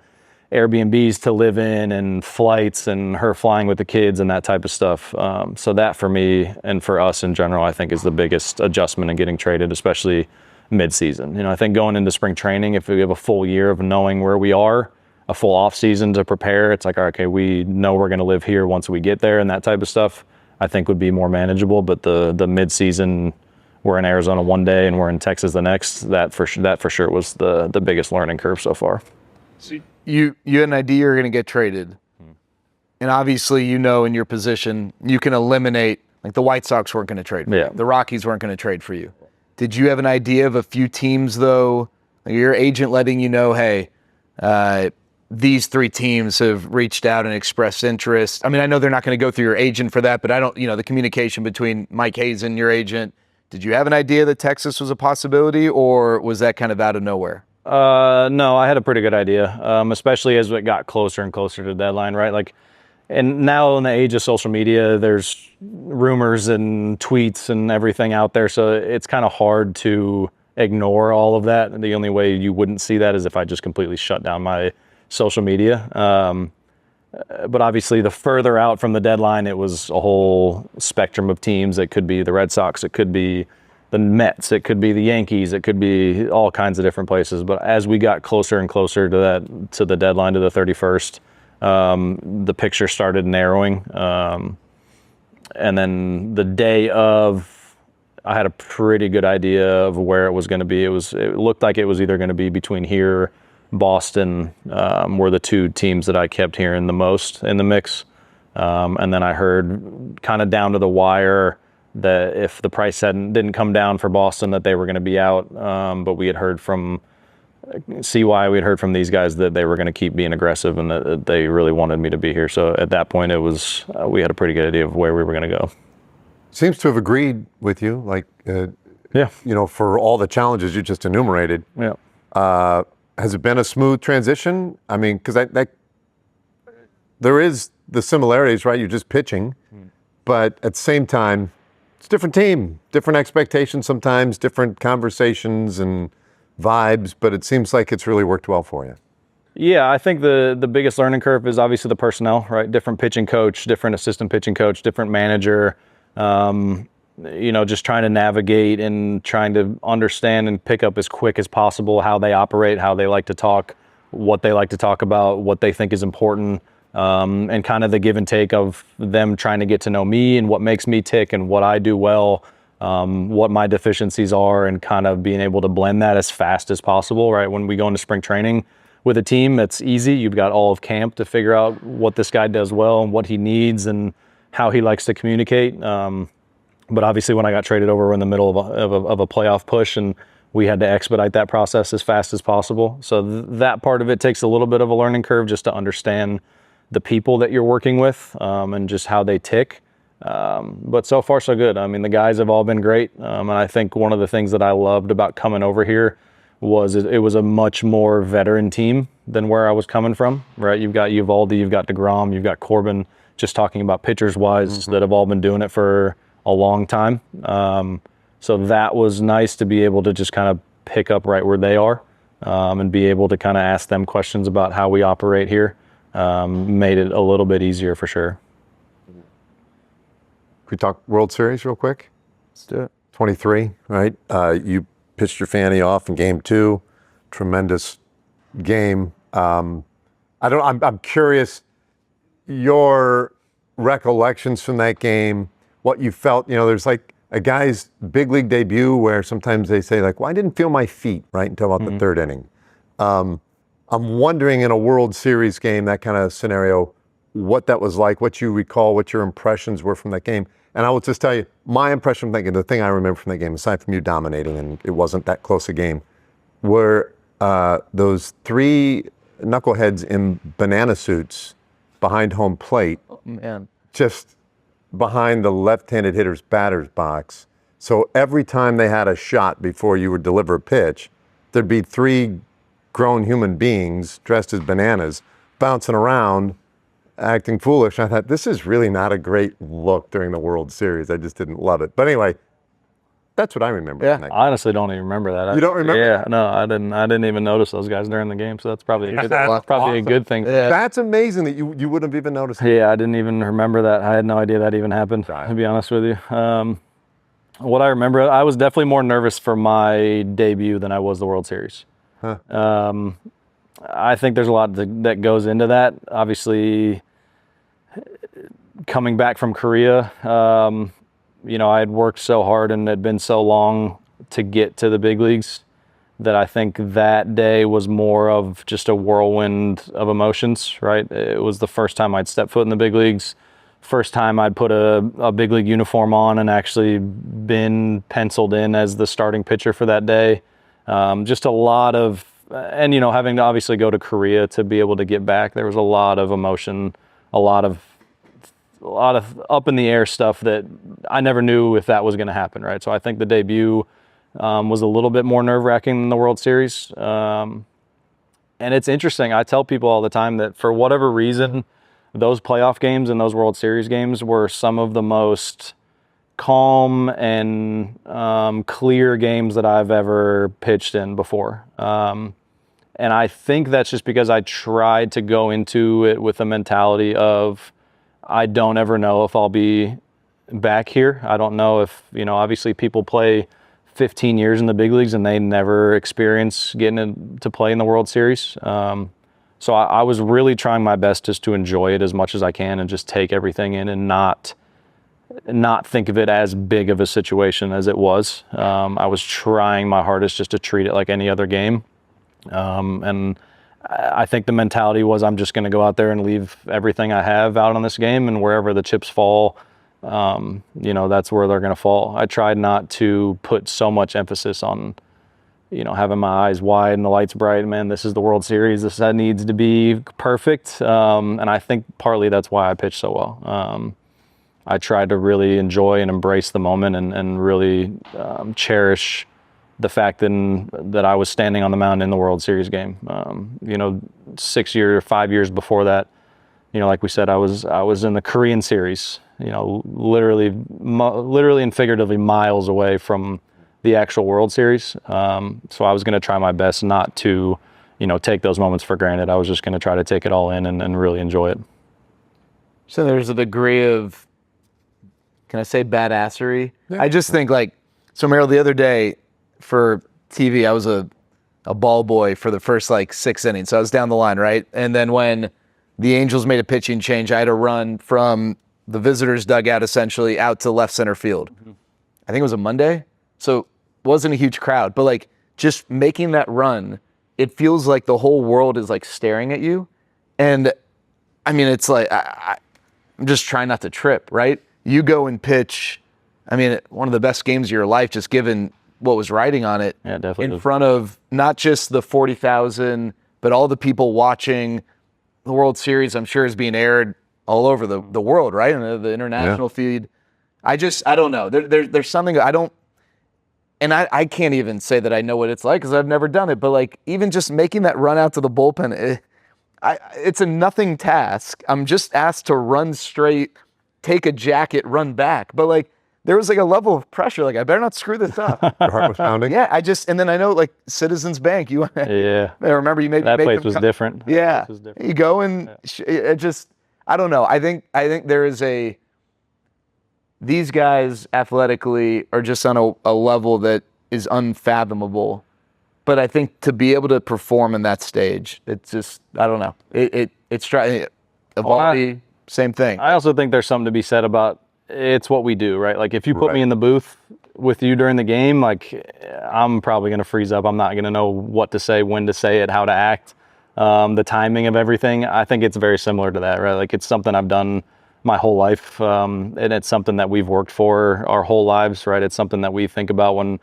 Airbnbs to live in and flights and her flying with the kids and that type of stuff. So that for me and for us in general, I think is the biggest adjustment in getting traded, especially mid-season. I think going into spring training, if we have a full year of knowing where we are, a full off season to prepare, it's like, okay, we know we're going to live here once we get there, and that type of stuff I think would be more manageable. But the mid-season, we're in Arizona one day and we're in Texas the next, that for sure was the biggest learning curve so far. So you had an idea you were going to get traded, and obviously in your position you can eliminate, like the White Sox weren't going to trade for you. The Rockies weren't going to trade for you. Did you have an idea of a few teams though, like your agent letting you know, hey, these three teams have reached out and expressed interest? I mean, I know they're not going to go through your agent for that, but I don't, the communication between Mike Hayes and your agent, did you have an idea that Texas was a possibility, or was that kind of out of nowhere? No, I had a pretty good idea, especially as it got closer and closer to the deadline, right? Like, and now in the age of social media, there's rumors and tweets and everything out there, so it's kind of hard to ignore all of that. And the only way you wouldn't see that is if I just completely shut down my social media. But obviously the further out from the deadline, it was a whole spectrum of teams. It could be the Red Sox, it could be the Mets, it could be the Yankees, it could be all kinds of different places. But as we got closer and closer to the deadline, to the 31st, the picture started narrowing. And then the day of, I had a pretty good idea of where it was going to be. It looked like it was either going to be between here, Boston, were the two teams that I kept hearing the most in the mix. And then I heard kind of down to the wire that if the price didn't come down for Boston, that they were going to be out. But we had heard from see why we'd heard from these guys that they were going to keep being aggressive and that they really wanted me to be here. So at that point, it was we had a pretty good idea of where we were going to go. Seems to have agreed with you, like, Yeah. for all the challenges you just enumerated. Yeah. Has it been a smooth transition? I mean, because there is the similarities, right? You're just pitching, but at the same time, it's a different team, different expectations sometimes, different conversations and vibes, but it seems like it's really worked well for you. Yeah, I think the biggest learning curve is obviously the personnel, right? Different pitching coach, different assistant pitching coach, different manager. Just trying to navigate and trying to understand and pick up as quick as possible how they operate, how they like to talk, what they like to talk about, what they think is important, and kind of the give and take of them trying to get to know me and what makes me tick and what I do well, what my deficiencies are, and kind of being able to blend that as fast as possible, right? When we go into spring training with a team, it's easy. You've got all of camp to figure out what this guy does well and what he needs and how he likes to communicate. But obviously when I got traded over, we're in the middle of a playoff push and we had to expedite that process as fast as possible. So that part of it takes a little bit of a learning curve just to understand the people that you're working with and just how they tick. But so far so good. I mean, the guys have all been great. And I think one of the things that I loved about coming over here was it was a much more veteran team than where I was coming from, right? You've got Uvalde, you've got DeGrom, you've got Corbin, just talking about pitchers wise that have all been doing it for a long time. So that was nice to be able to just kind of pick up right where they are and be able to kind of ask them questions about how we operate here. Made it a little bit easier for sure. Can we talk World Series real quick? Let's do it. 23, right? You pitched your fanny off in game 2. Tremendous game. I'm curious your recollections from that game, what you felt. There's like a guy's big league debut where sometimes they say like, well, I didn't feel my feet right until about the third inning. I'm wondering in a World Series game, that kind of scenario, what that was like, what you recall, what your impressions were from that game. And I will just tell you, my impression from that game, the thing I remember from that game, aside from you dominating, and it wasn't that close a game, were those 3 knuckleheads in banana suits behind home plate. Oh, man. Just behind the left-handed hitter's batter's box. So every time they had a shot before you would deliver a pitch, there'd be 3 grown human beings dressed as bananas bouncing around, acting foolish. I thought, this is really not a great look during the World Series. I just didn't love it. But anyway, that's what I remember. Yeah. From that game. I honestly don't even remember that. You don't remember? Yeah, no, I didn't even notice those guys during the game. So that's probably a good, a good thing. Yeah. That's amazing that you wouldn't have even noticed it. Yeah, I didn't even remember that. I had no idea that even happened, to be honest with you. What I remember, I was definitely more nervous for my debut than I was the World Series. Huh. I think there's a lot that goes into that. Obviously, coming back from Korea, I had worked so hard and had been so long to get to the big leagues that I think that day was more of just a whirlwind of emotions, right? It was the first time I'd stepped foot in the big leagues, first time I'd put a big league uniform on and actually been penciled in as the starting pitcher for that day. Just a lot of, and having to obviously go to Korea to be able to get back, there was a lot of emotion, a lot of up in the air stuff that I never knew if that was going to happen, right? So I think the debut was a little bit more nerve-wracking than the World Series. And it's interesting. I tell people all the time that for whatever reason, those playoff games and those World Series games were some of the most calm and clear games that I've ever pitched in before. And I think that's just because I tried to go into it with a mentality of, I don't ever know if I'll be back here. I don't know if, obviously people play 15 years in the big leagues and they never experience getting to play in the World Series. So I was really trying my best just to enjoy it as much as I can and just take everything in and not think of it as big of a situation as it was. I was trying my hardest just to treat it like any other game. And I think the mentality was I'm just going to go out there and leave everything I have out on this game, and wherever the chips fall, that's where they're going to fall. I tried not to put so much emphasis on having my eyes wide and the lights bright. Man, this is the World Series. This needs to be perfect. And I think partly that's why I pitch so well. I tried to really enjoy and embrace the moment and really cherish the fact that I was standing on the mound in the World Series game. 5 years before that, like we said, I was in the Korean series, literally and figuratively miles away from the actual World Series. So I was going to try my best not to, take those moments for granted. I was just going to try to take it all in and really enjoy it. So there's a degree of, can I say badassery? Yeah. I just think so Merrill, the other day for TV, I was a ball boy for the first 6 innings. So I was down the line, right? And then when the Angels made a pitching change, I had to run from the visitors' dugout essentially out to left center field. Mm-hmm. I think it was a Monday. So it wasn't a huge crowd, but just making that run, it feels like the whole world is staring at you. And I mean, it's I'm just trying not to trip, right? You go and pitch, one of the best games of your life, just given what was riding on it. Yeah, definitely. In front of not just the 40,000, but all the people watching. The World Series, I'm sure, is being aired all over the world, right? And the international feed. I don't know. There's something I don't, and I can't even say that I know what it's like because I've never done it. But even just making that run out to the bullpen, it's a nothing task. I'm just asked to run straight, take a jacket, run back. But there was a level of pressure. I better not screw this up. Your heart was pounding. Yeah, and then I know Citizens Bank. I remember you made that place was different. Yeah, was different. You go and it just, I don't know. I think there is these guys athletically are just on a level that is unfathomable. But I think to be able to perform in that stage, it's just, I don't know. It's trying. Evaldi, same thing. I also think there's something to be said about it's what we do, right? If you put me in the booth with you during the game, I'm probably going to freeze up. I'm not going to know what to say, when to say it, how to act, the timing of everything. I think it's very similar to that, right? It's something I've done my whole life, and it's something that we've worked for our whole lives, right? It's something that we think about when,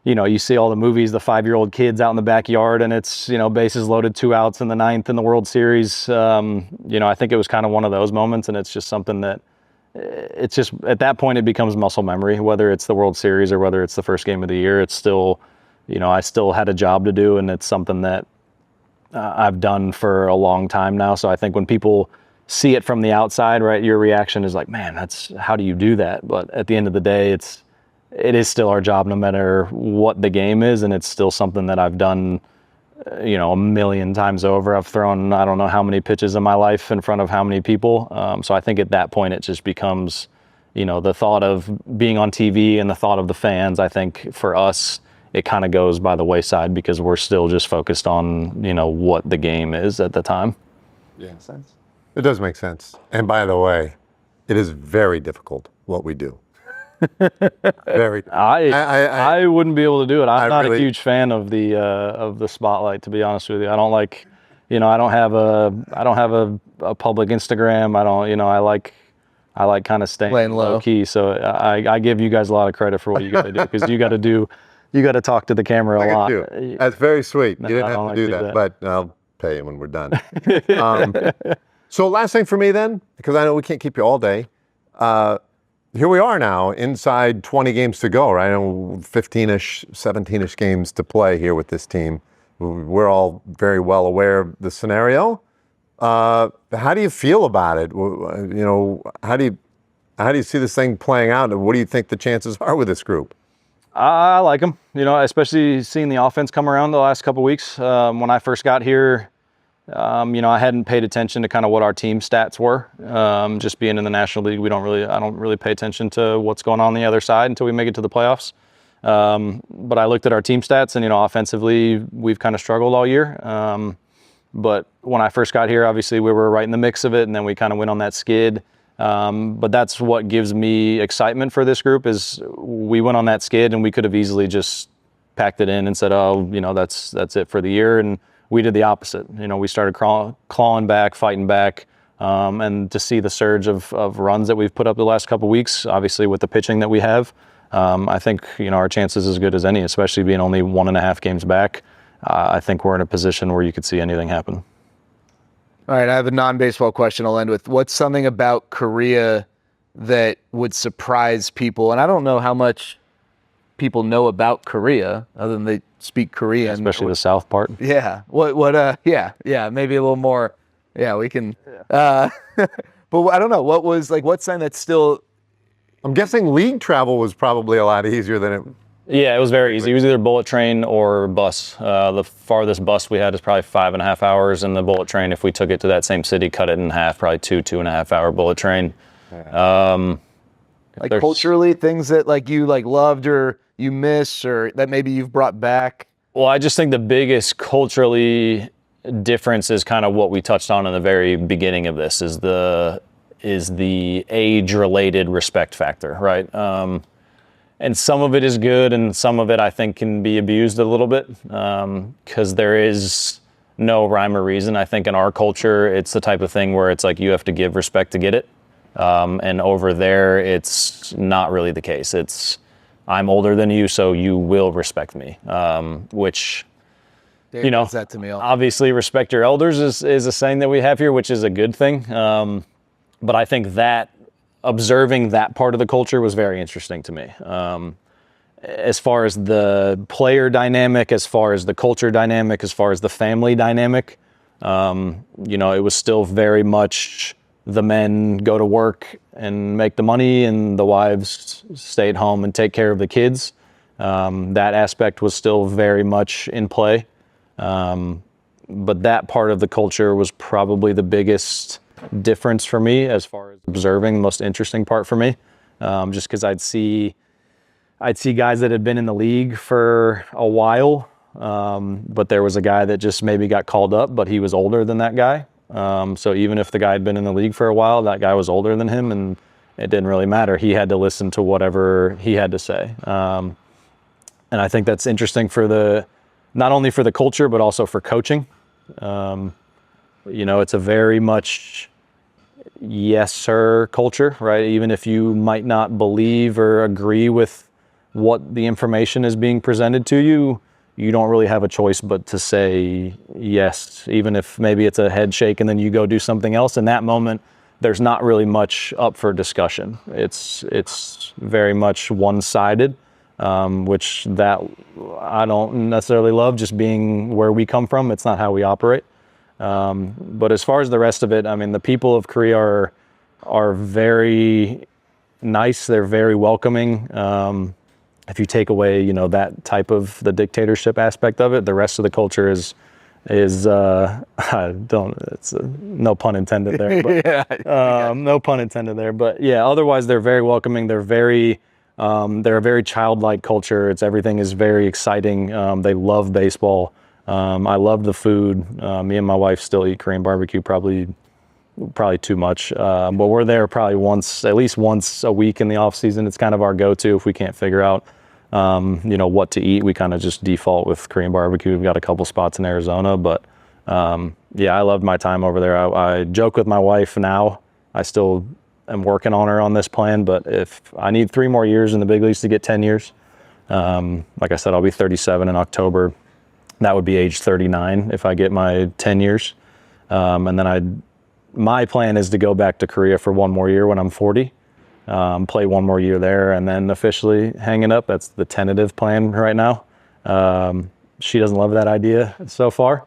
you see all the movies, the 5-year-old kids out in the backyard, and it's, bases loaded, 2 outs in the 9th in the World Series. I think it was kind of one of those moments, and it's just something that, it's just at that point it becomes muscle memory, whether it's the World Series or whether it's the first game of the year. It's still, I still had a job to do, and it's something that I've done for a long time now. So I think when people see it from the outside, right, your reaction is man, how do you do that? But at the end of the day, it is still our job no matter what the game is, and it's still something that I've done a million times over. I've thrown, I don't know how many pitches in my life in front of how many people. So I think at that point it just becomes, the thought of being on TV and the thought of the fans, I think for us, it kind of goes by the wayside because we're still just focused on, what the game is at the time. Yeah. Makes sense. It does make sense. And by the way, it is very difficult what we do. Very. I wouldn't be able to do it. I'm not a huge fan of the spotlight, to be honest with you. I don't like, I don't have a public Instagram. I like kind of staying low key. So I give you guys a lot of credit for what you got to do because you got to talk to the camera a lot. That's very sweet. You didn't have to do that, but I'll pay you when we're done. So last thing for me then, because I know we can't keep you all day. Here we are now, inside 20 games to go, right? 15-ish, 17-ish games to play here with this team. We're all very well aware of the scenario. How do you feel about it? How do you see this thing playing out? And what do you think the chances are with this group? I like them, especially seeing the offense come around the last couple of weeks. When I first got here, I hadn't paid attention to kind of what our team stats were. Just being in the National League, I don't really pay attention to what's going on the other side until we make it to the playoffs. But I looked at our team stats and, offensively, we've kind of struggled all year. But when I first got here, obviously we were right in the mix of it, and then we kind of went on that skid. But that's what gives me excitement for this group is we went on that skid and we could have easily just packed it in and said, that's it for the year. And we did the opposite. We started clawing back, fighting back, and to see the surge of runs that we've put up the last couple of weeks, obviously with the pitching that we have, I think, our chances as good as any, especially being only 1.5 games back. I think we're in a position where you could see anything happen. All right, I have a non-baseball question I'll end with. What's something about Korea that would surprise people? And I don't know how much people know about Korea other than they speak Korean. Especially the south part. Yeah. Yeah, maybe a little more. Yeah, we can. But I don't know. What's something that's still. I'm guessing league travel was probably a lot easier than it. Yeah, it was very easy. It was either bullet train or bus. The farthest bus we had is probably 5.5 hours, and the bullet train, if we took it to that same city, cut it in half, probably 2.5 hour bullet train. Culturally, things that you loved or you miss or that maybe you've brought back? Well, I just think the biggest culturally difference is kind of what we touched on in the very beginning of this is the age-related respect factor, right? And some of it is good, and some of it I think can be abused a little bit because there is no rhyme or reason. I think in our culture, it's the type of thing where it's like you have to give respect to get it. And over there, it's not really the case. It's I'm older than you, so you will respect me, which, Dave does that to me all. Obviously respect your elders is a saying that we have here, which is a good thing. But I think that observing that part of the culture was very interesting to me. As far as the player dynamic, as far as the culture dynamic, as far as the family dynamic, it was still very much the men go to work and make the money and the wives stay at home and take care of the kids. That aspect was still very much in play. But that part of the culture was probably the biggest difference for me as far as observing, the most interesting part for me. Just because I'd see guys that had been in the league for a while, but there was a guy that just maybe got called up, but he was older than that guy. So even if the guy had been in the league for a while, that guy was older than him, and it didn't really matter. He had to listen to whatever he had to say. And I think that's interesting not only for the culture, but also for coaching. It's a very much yes, sir culture, right? Even if you might not believe or agree with what the information is being presented to you, you don't really have a choice but to say yes, even if maybe it's a head shake and then you go do something else. In that moment, there's not really much up for discussion. It's very much one-sided, which that I don't necessarily love, just being where we come from. It's not how we operate. But as far as the rest of it, I mean, the people of Korea are very nice. They're very welcoming. If you take away, that type of the dictatorship aspect of it, the rest of the culture is no pun intended there, but no pun intended there. But yeah, otherwise they're very welcoming. They're a very childlike culture. Everything is very exciting. They love baseball. I love the food. Me and my wife still eat Korean barbecue, probably too much. But we're there probably at least once a week in the off season. It's kind of our go-to if we can't figure out, what to eat. We kind of just default with Korean barbecue. We've got a couple spots in Arizona, but I loved my time over there. I joke with my wife now. I still am working on her on this plan, but if I need 3 more years in the big leagues to get 10 years, like I said, I'll be 37 in October. That would be age 39 if I get my 10 years. And then my plan is to go back to Korea for 1 more year when I'm 40, play 1 more year there, and then officially hang it up. That's the tentative plan right now. She doesn't love that idea so far,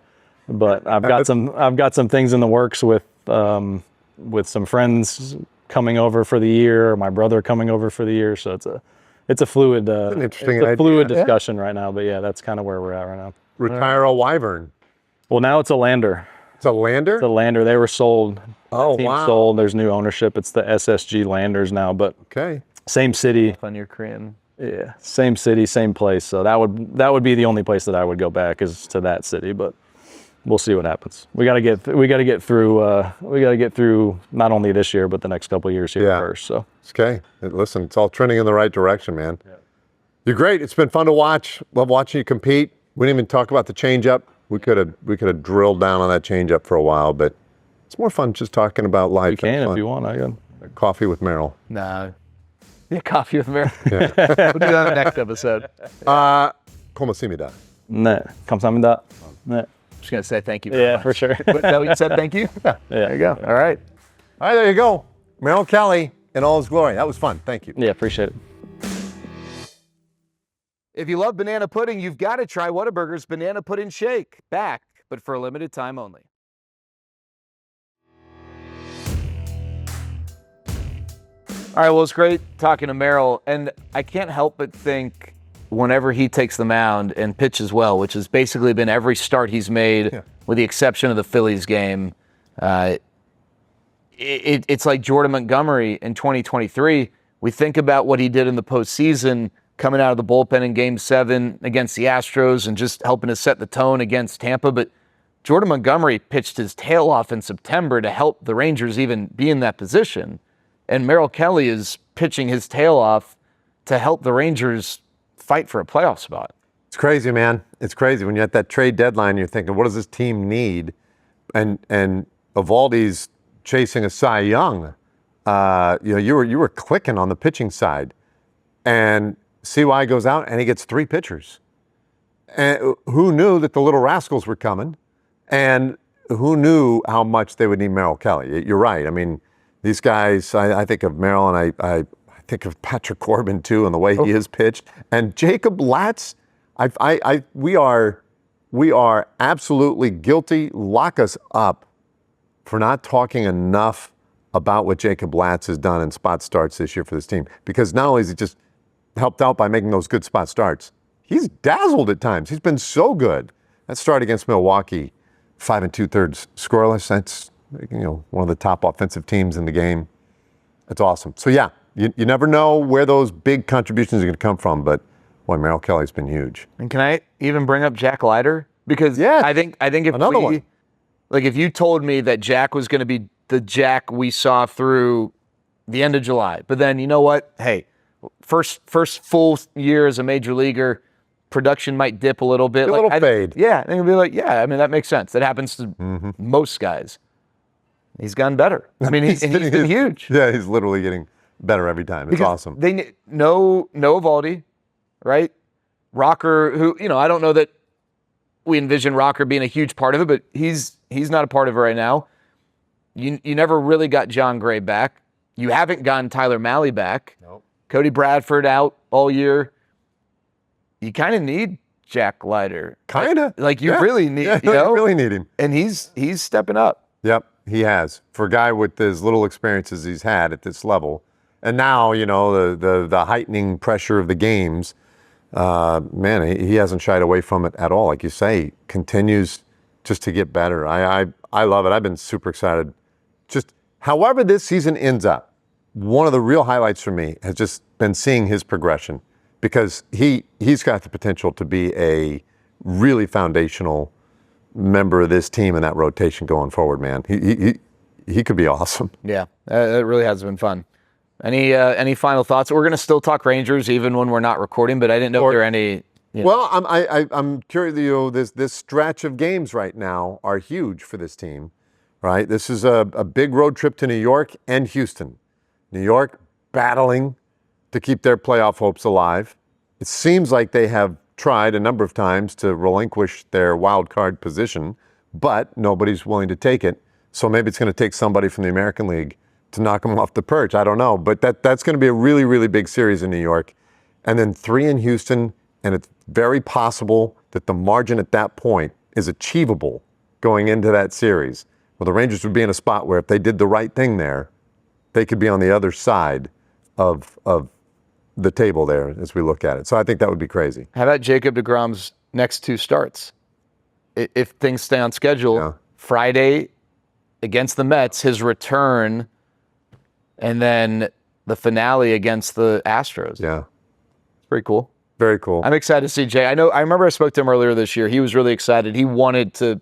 but I've got some things in the works with some friends coming over for the year, or my brother coming over for the year. So it's a fluid discussion right now. But yeah, that's kind of where we're at right now. Retire a Wyvern. Well, now it's a Lander. It's a Lander? It's a Lander. They were sold. Oh, Team wow. Sold. There's new ownership. It's the SSG Landers now, but okay. Same city. On your Korean. Yeah, same city, same place. So that would be the only place that I would go back is to that city, but we'll see what happens. We got to get through not only this year but the next couple of years here first. So okay. Listen, it's all trending in the right direction, man. Yeah. You're great. It's been fun to watch. Love watching you compete. We didn't even talk about the changeup. We could have drilled down on that changeup for a while, but it's more fun just talking about life. You can if you want. I got coffee with Merrill. Nah. Yeah, coffee with Merrill. We'll do that in the next episode. Komasimida. 네, 감사합니다. 네. Just gonna say thank you. Very Yeah, much. for sure. Is that what you said? Thank you. Yeah. There you go. All right. All right, there you go. Merrill Kelly in all his glory. That was fun. Thank you. Yeah, appreciate it. If you love banana pudding, you've got to try Whataburger's Banana Pudding Shake. Back, but for a limited time only. All right, well, it's great talking to Merrill, and I can't help but think whenever he takes the mound and pitches well, which has basically been every start he's made, with the exception of the Phillies game, it's like Jordan Montgomery in 2023. We think about what he did in the postseason, coming out of the bullpen in Game 7 against the Astros and just helping to set the tone against Tampa. But Jordan Montgomery pitched his tail off in September to help the Rangers even be in that position. And Merrill Kelly is pitching his tail off to help the Rangers fight for a playoff spot. It's crazy, man. It's crazy. When you're at that trade deadline, you're thinking, what does this team need? And Eovaldi's chasing a Cy Young. You were clicking on the pitching side. And CY goes out and he gets 3 pitchers. And who knew that the Little Rascals were coming? And who knew how much they would need Merrill Kelly? You're right. I mean, these guys, I think of Merrill, and I think of Patrick Corbin too, and the way he has pitched. And Jacob Latz, we are absolutely guilty. Lock us up for not talking enough about what Jacob Latz has done in spot starts this year for this team. Because not only has he just helped out by making those good spot starts, he's dazzled at times. He's been so good. That start against Milwaukee, 5 2/3 scoreless. That's one of the top offensive teams in the game. That's awesome. So yeah, you never know where those big contributions are going to come from, but boy, Merrill Kelly's been huge. And can I even bring up Jack Leiter? Because I think if one. Like if you told me that Jack was going to be the Jack we saw through the end of July, but then you know what? Hey, first full year as a major leaguer, production might dip a little bit. A little fade. Yeah, and you'll be like, yeah, I mean, that makes sense. That happens to most guys. He's gotten better. I mean, he's been huge. Yeah, he's literally getting better every time. It's awesome. They know Eovaldi, right? Rocker, who, I don't know that we envision Rocker being a huge part of it, but he's not a part of it right now. You never really got John Gray back. You haven't gotten Tyler Mahle back. Nope. Cody Bradford out all year. You kind of need Jack Leiter. Kind of. Like you really need, you really need him. And he's stepping up. Yep, he has. For a guy with as little experiences he's had at this level. And now, the heightening pressure of the games, man, he hasn't shied away from it at all. Like you say, continues just to get better. I love it. I've been super excited. Just however this season ends up, one of the real highlights for me has just been seeing his progression, because he's got the potential to be a really foundational member of this team in that rotation going forward, man. He could be awesome. Yeah, it really has been fun. Any final thoughts? We're going to still talk Rangers even when we're not recording, but I didn't know if there are any. Well, I'm curious. This stretch of games right now are huge for this team, right? This is a big road trip to New York and Houston. New York battling to keep their playoff hopes alive. It seems like they have tried a number of times to relinquish their wild card position, but nobody's willing to take it. So maybe it's going to take somebody from the American League to knock them off the perch. I don't know, but that's going to be a really, really big series in New York. And then 3 in Houston, and it's very possible that the margin at that point is achievable going into that series. Well, the Rangers would be in a spot where if they did the right thing there, they could be on the other side of the table there as we look at it. So I think that would be crazy. How about Jacob deGrom's next 2 starts? If things stay on schedule, Friday against the Mets, his return, and then the finale against the Astros. Yeah. It's pretty cool. Very cool. I'm excited to see Jay. I remember I spoke to him earlier this year. He was really excited. He wanted to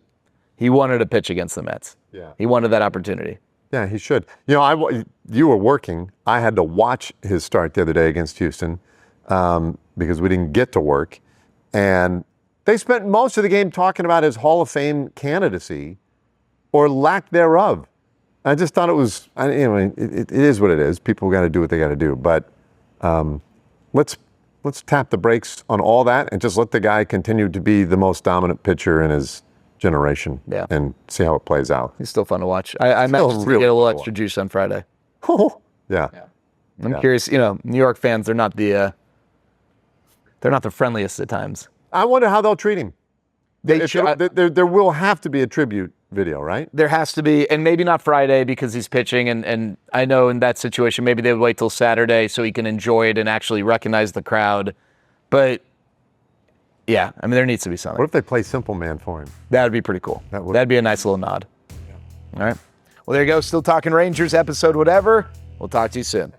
pitch against the Mets. Yeah. He wanted that opportunity. Yeah, he should. You were working. I had to watch his start the other day against Houston because we didn't get to work. And they spent most of the game talking about his Hall of Fame candidacy or lack thereof. I just thought it was, it is what it is. People got to do what they got to do. But Let's tap the brakes on all that and just let the guy continue to be the most dominant pitcher in his generation. Yeah. And see how it plays out. He's still fun to watch. I managed to really get a little fun to extra juice on Friday. Yeah. I'm curious. New York fans, they're not the friendliest at times. I wonder how they'll treat him. There Will have to be a tribute video, right? There has to be, and maybe not Friday because he's pitching, and I know in that situation maybe they would wait till Saturday so he can enjoy it and actually recognize the crowd. But yeah, I mean there needs to be something. What if they play Simple Man for him? That would be pretty cool. That'd be a nice little nod. Yeah. All right. Well, there you go. Still Talking Rangers episode, whatever. We'll talk to you soon.